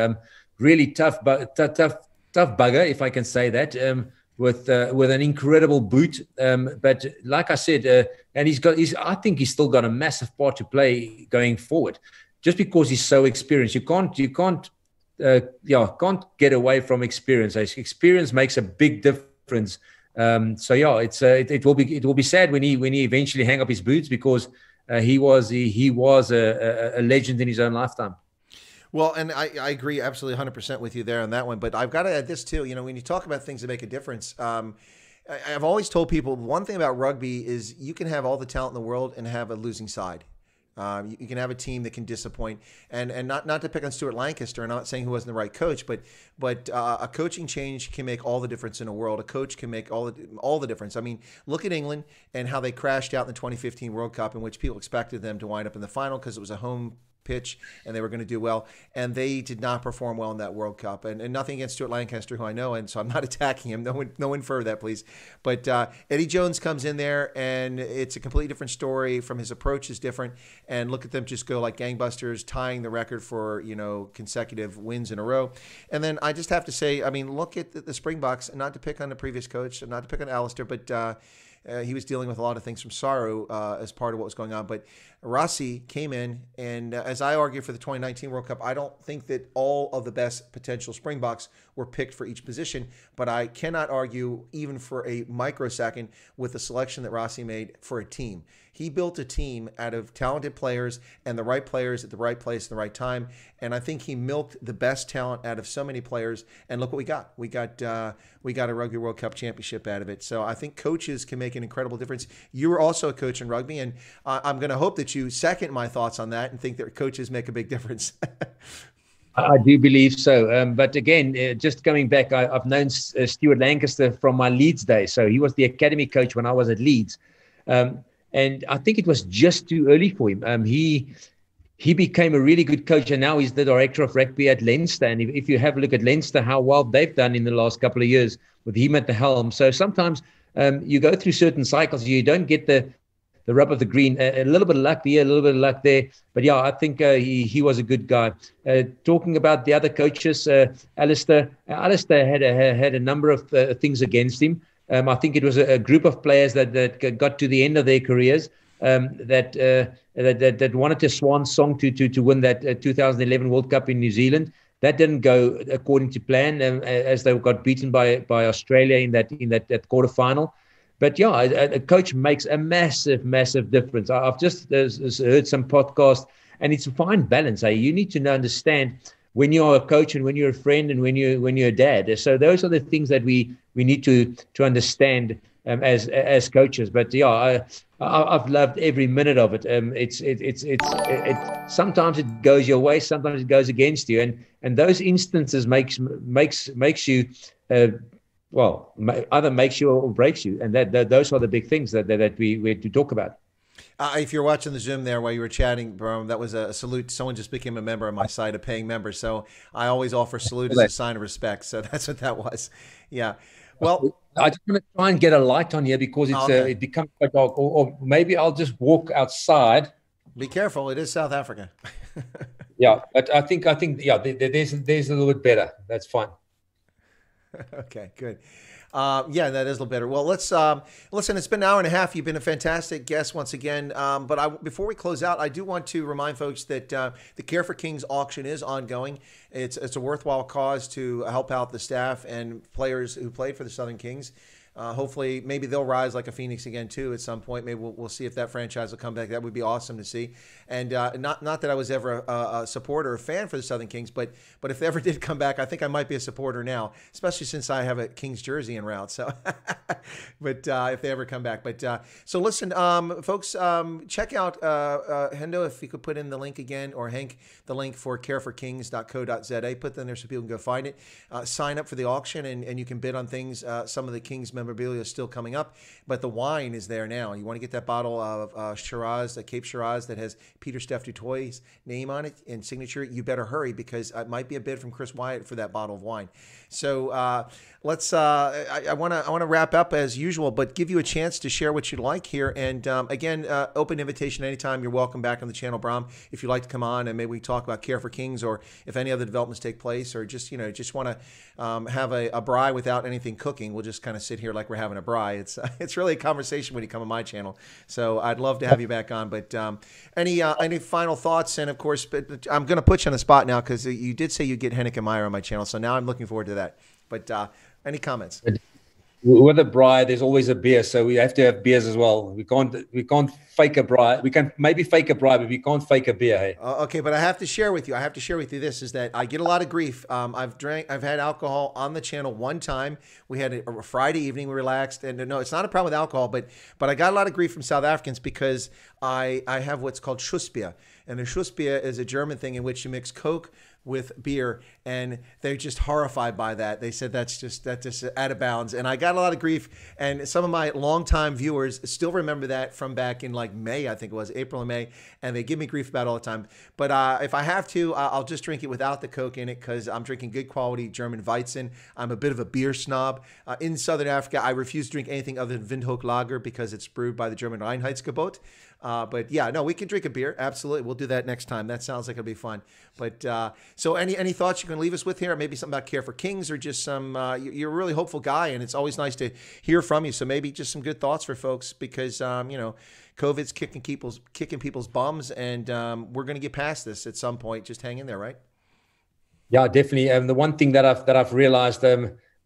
Really tough bugger, if I can say that. With an incredible boot, but like I said, and I think he's still got a massive part to play going forward. Just because he's so experienced, you can't can't get away from experience. Experience makes a big difference. So yeah, it will be sad when he eventually hang up his boots, because he was a legend in his own lifetime. Well, and I agree absolutely 100% with you there on that one. But I've got to add this too. You know, when you talk about things that make a difference, I've always told people one thing about rugby is you can have all the talent in the world and have a losing side. You can have a team that can disappoint, and not to pick on Stuart Lancaster. I'm not saying he wasn't the right coach, but a coaching change can make all the difference in the world. A coach can make all the difference. I mean, look at England and how they crashed out in the 2015 World Cup, in which people expected them to wind up in the final because it was a home pitch and they were going to do well, and they did not perform well in that World Cup. And nothing against Stuart Lancaster, who I know, and so I'm not attacking him. No one infer that, please. But Eddie Jones comes in there, and it's a completely different story. From his approach is different, and look at them just go like gangbusters, tying the record for consecutive wins in a row. And then I just have to say, I mean, look at the Springboks, not to pick on the previous coach, not to pick on Alistair, but he was dealing with a lot of things from sorrow as part of what was going on. But Rossi came in, and as I argue for the 2019 World Cup, I don't think that all of the best potential Springboks were picked for each position, but I cannot argue even for a microsecond with the selection that Rossi made for a team. He built a team out of talented players and the right players at the right place at the right time, and I think he milked the best talent out of so many players. And look what we got. We got a Rugby World Cup championship out of it. So I think coaches can make an incredible difference. You were also a coach in rugby, and I'm going to hope that you second my thoughts on that and think that coaches make a big difference. I do believe so. But again, just coming back, I've known Stuart Lancaster from my Leeds days. So he was the academy coach when I was at Leeds. And I think it was just too early for him. He became a really good coach, and now he's the director of rugby at Leinster. And if you have a look at Leinster, how well they've done in the last couple of years with him at the helm. So sometimes you go through certain cycles, you don't get the rub of the green, a little bit of luck here, a little bit of luck there. But yeah, I think he was a good guy. Talking about the other coaches, Alistair had a number of things against him. I think it was a group of players that got to the end of their careers that wanted a swan song to win that 2011 World Cup in New Zealand. That didn't go according to plan, as they got beaten by Australia in that quarterfinal. But yeah, a coach makes a massive difference. I've just heard some podcasts, and it's a fine balance. You need to understand when you're a coach and when you're a friend and when you're a dad. So those are the things that we need to understand as coaches. But yeah, I've loved every minute of it. It's sometimes it goes your way, sometimes it goes against you, and those instances makes you either makes you or breaks you, and those are the big things that we had to talk about. If you're watching the Zoom there while you were chatting, Braam, that was a salute. Someone just became a member on my site, a paying member. So I always offer salute as a sign of respect. So that's what that was. Yeah. Well, I just want to try and get a light on here because it becomes quite dark. Or maybe I'll just walk outside. Be careful. It is South Africa. Yeah, but I think yeah, there's a little bit better. That's fine. Okay, good. Yeah, that is a little better. Well, let's listen. It's been an hour and a half. You've been a fantastic guest once again. But before we close out, I do want to remind folks that the Care for Kings auction is ongoing. It's a worthwhile cause to help out the staff and players who played for the Southern Kings. Hopefully, maybe they'll rise like a phoenix again too at some point. Maybe we'll see if that franchise will come back. That would be awesome to see. And not that I was ever a supporter or fan for the Southern Kings, but if they ever did come back, I think I might be a supporter now, especially since I have a Kings jersey en route. So, but if they ever come back, so listen, folks, check out Hendo, if you could put in the link again, or Hank, the link for careforkings.co.za. Put that in there so people can go find it. Sign up for the auction, and you can bid on things. Some of the Kings memorabilia is still coming up, but the wine is there now. You want to get that bottle of Shiraz, Cape Shiraz, that has Peter Steph Dutoit's name on it and signature. You better hurry, because it might be a bid from Chris Wyatt for that bottle of wine. So let's. I want to wrap up as usual, but give you a chance to share what you'd like here. And again, open invitation anytime. You're welcome back on the channel, Braam, if you'd like to come on and maybe we talk about Care for Kings, or if any other developments take place, or just want to have a braai without anything cooking. We'll just kind of sit here here like we're having a braai. It's really a conversation when you come on my channel. So I'd love to have you back on. But any final thoughts? And of course, but I'm going to put you on the spot now because you did say you get Henrik and Meyer on my channel. So now I'm looking forward to that. But any comments? With a braai, there's always a beer, so we have to have beers as well. We can't fake a braai. We can maybe fake a braai, but we can't fake a beer. Hey? Okay, but I have to share with you. This is that I get a lot of grief. I've had alcohol on the channel one time. We had a Friday evening. We relaxed, and no, it's not a problem with alcohol, but I got a lot of grief from South Africans because I have what's called schussbier, and a schussbier is a German thing in which you mix Coke with beer, and they're just horrified by that. They said that's just out of bounds, and I got a lot of grief. And some of my longtime viewers still remember that from back in like May, I think it was April and May, and they give me grief about it all the time. But if I have to, I'll just drink it without the Coke in it because I'm drinking good quality German Weizen. I'm a bit of a beer snob. In Southern Africa, I refuse to drink anything other than Windhoek Lager because it's brewed by the German Reinheitsgebot. But yeah, no, we can drink a beer. Absolutely. We'll do that next time. That sounds like it'll be fun. But so any thoughts you can leave us with here? Maybe something about Care for Kings or just some, you're a really hopeful guy and it's always nice to hear from you. So maybe just some good thoughts for folks because, COVID's kicking people's bums and we're going to get past this at some point. Just hang in there, right? Yeah, definitely. The one thing that I've realized,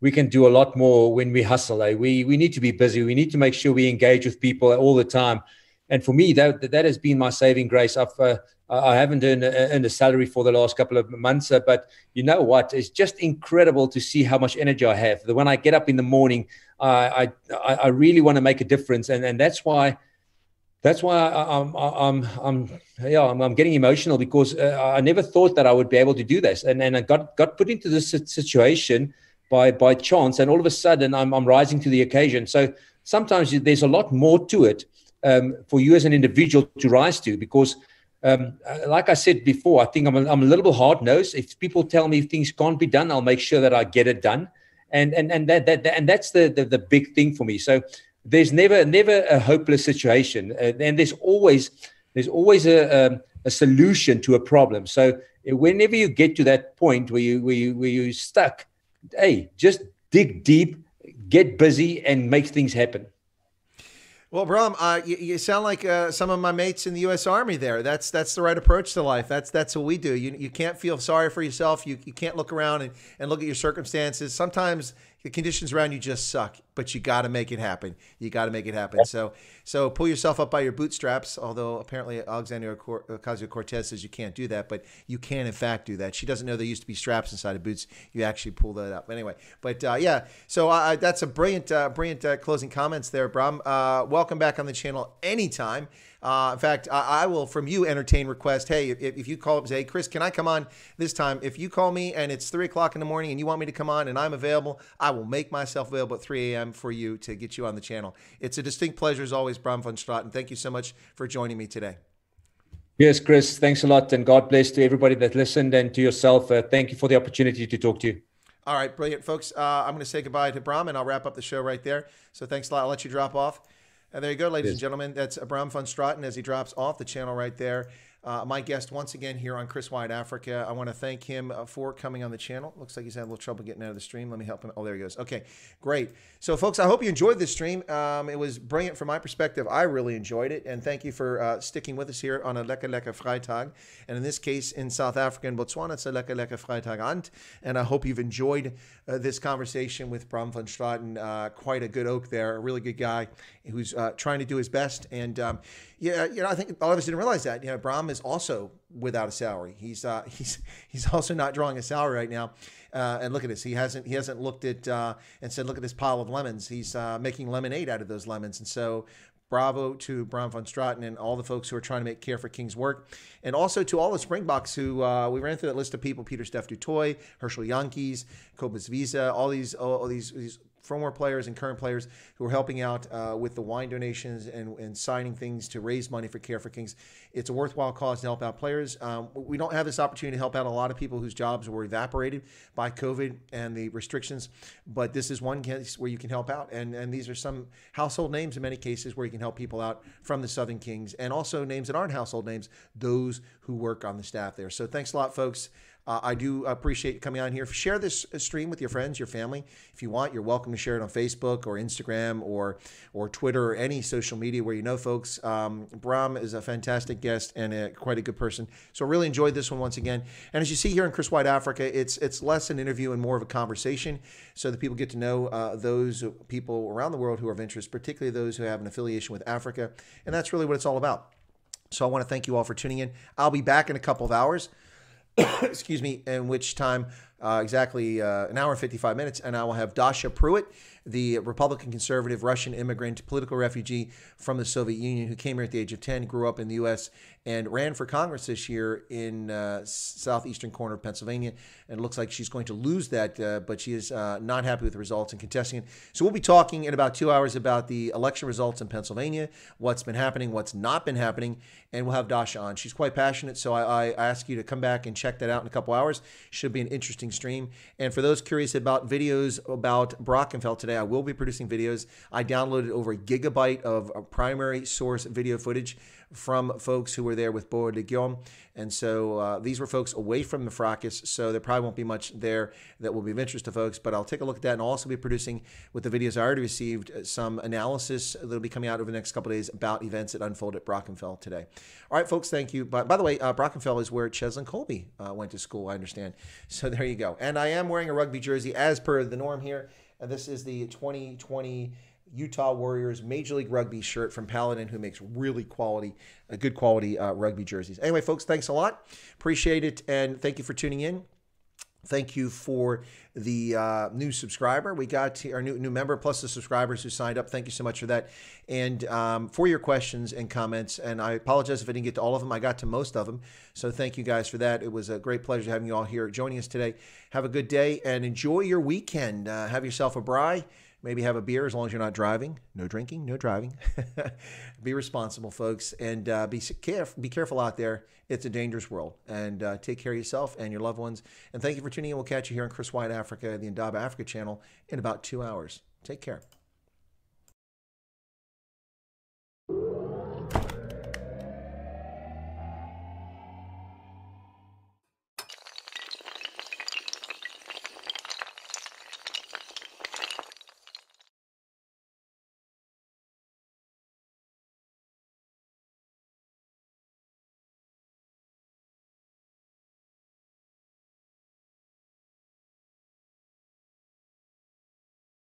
we can do a lot more when we hustle. We need to be busy. We need to make sure we engage with people all the time. And for me, that has been my saving grace. I haven't earned a salary for the last couple of months, but you know what? It's just incredible to see how much energy I have. When I get up in the morning, I really want to make a difference, and that's why I'm getting emotional because I never thought that I would be able to do this, and I got put into this situation by chance, and all of a sudden I'm rising to the occasion. So sometimes there's a lot more to it. For you as an individual to rise to, because like I said before, I think I'm a little bit hard-nosed. If people tell me things can't be done, I'll make sure that I get it done, and that's the big thing for me. So there's never a hopeless situation, and there's always a solution to a problem. So whenever you get to that point where you're stuck, hey, just dig deep, get busy, and make things happen. Well, Braam, you sound like some of my mates in the U.S. Army there. That's the right approach to life. That's what we do. You can't feel sorry for yourself. You can't look around and look at your circumstances. Sometimes the conditions around you just suck, but you got to make it happen. You got to make it happen. So pull yourself up by your bootstraps, although apparently Alexandria Ocasio-Cortez says you can't do that, but you can in fact do that. She doesn't know there used to be straps inside of boots. You actually pull that up. Anyway, but yeah, so that's a brilliant closing comments there, Braam. Welcome back on the channel anytime. In fact, I will, from you, entertain request. Hey, if you call up and say, hey, Chris, can I come on this time? If you call me and it's 3 o'clock in the morning and you want me to come on and I'm available, I will make myself available at 3 a.m. for you to get you on the channel. It's a distinct pleasure as always, Braam van Straaten. Thank you so much for joining me today. Yes, Chris, thanks a lot. And God bless to everybody that listened and to yourself. Thank you for the opportunity to talk to you. All right, brilliant, folks. I'm going to say goodbye to Braam and I'll wrap up the show right there. So thanks a lot. I'll let you drop off. And there you go, ladies and gentlemen. That's Braam van Straaten as he drops off the channel right there. My guest once again here on Chris Wyatt Africa. I want to thank him for coming on the channel. Looks like he's had a little trouble getting out of the stream. Let me help him. Oh, there he goes. Okay, great. So, folks, I hope you enjoyed this stream. It was brilliant from my perspective. I really enjoyed it. And thank you for sticking with us here on a Lekker Lekker Vrijdag. And in this case, in South Africa and Botswana, it's a Lekker Lekker Vrijdag. And I hope you've enjoyed this conversation with Braam van Straaten. Quite a good oak there, a really good guy who's trying to do his best. And yeah, I think a lot of us didn't realize that. Braam is also without a salary. He's also not drawing a salary right now. And look at this. He hasn't looked at and said, look at this pile of lemons. He's making lemonade out of those lemons. And so bravo to Braam van Straaten and all the folks who are trying to make Care for Kings work. And also to all the Springboks who, we ran through that list of people, Peter Steph du Toit, Herschel Yankees, Cobus Visa, all these former players and current players who are helping out with the wine donations and signing things to raise money for Care for Kings. It's a worthwhile cause to help out players. We don't have this opportunity to help out a lot of people whose jobs were evaporated by COVID and the restrictions, but this is one case where you can help out. And these are some household names in many cases where you can help people out from the Southern Kings, and also names that aren't household names, those who work on the staff there. So thanks a lot, folks. I do appreciate you coming on here. Share this stream with your friends, your family. If you want, you're welcome to share it on Facebook or Instagram or Twitter or any social media where you know folks. Braam is a fantastic guest and quite a good person. So I really enjoyed this one once again. And as you see here in Chris White Africa, it's less an interview and more of a conversation so that people get to know those people around the world who are of interest, particularly those who have an affiliation with Africa. And that's really what it's all about. So I want to thank you all for tuning in. I'll be back in a couple of hours. Excuse me, in which time exactly an hour and 55 minutes, and I will have Dasha Pruitt, the Republican conservative Russian immigrant, political refugee from the Soviet Union who came here at the age of 10, grew up in the U.S., and ran for Congress this year in southeastern corner of Pennsylvania. And it looks like she's going to lose that, but she is not happy with the results and contesting it. So we'll be talking in about 2 hours about the election results in Pennsylvania, what's been happening, what's not been happening, and we'll have Dasha on. She's quite passionate, so I ask you to come back and check that out in a couple hours. Should be an interesting stream. And for those curious about videos about Brockenfeld today, I will be producing videos. I downloaded over a gigabyte of primary source video footage from folks who were there with Boer de Guillaume. And so these were folks away from the fracas, so there probably won't be much there that will be of interest to folks, but I'll take a look at that, and I'll also be producing, with the videos I already received, some analysis that will be coming out over the next couple of days about events that unfold at Brockenfeld today. All right, folks, thank you. By the way, Brockenfeld is where Cheslin Colby went to school, I understand. So there you go. And I am wearing a rugby jersey as per the norm here. And this is the 2020 Utah Warriors Major League Rugby shirt from Paladin, who makes really good quality rugby jerseys. Anyway, folks, thanks a lot. Appreciate it. And thank you for tuning in. Thank you for the new subscriber. We got our new member, plus the subscribers who signed up. Thank you so much for that. And for your questions and comments. And I apologize if I didn't get to all of them. I got to most of them. So thank you guys for that. It was a great pleasure having you all here joining us today. Have a good day and enjoy your weekend. Have yourself a braai. Maybe have a beer as long as you're not driving. No drinking, no driving. Be responsible, folks, and be careful out there. It's a dangerous world. And take care of yourself and your loved ones. And thank you for tuning in. We'll catch you here on Chris White Africa, the Indaba Africa channel, in about 2 hours. Take care.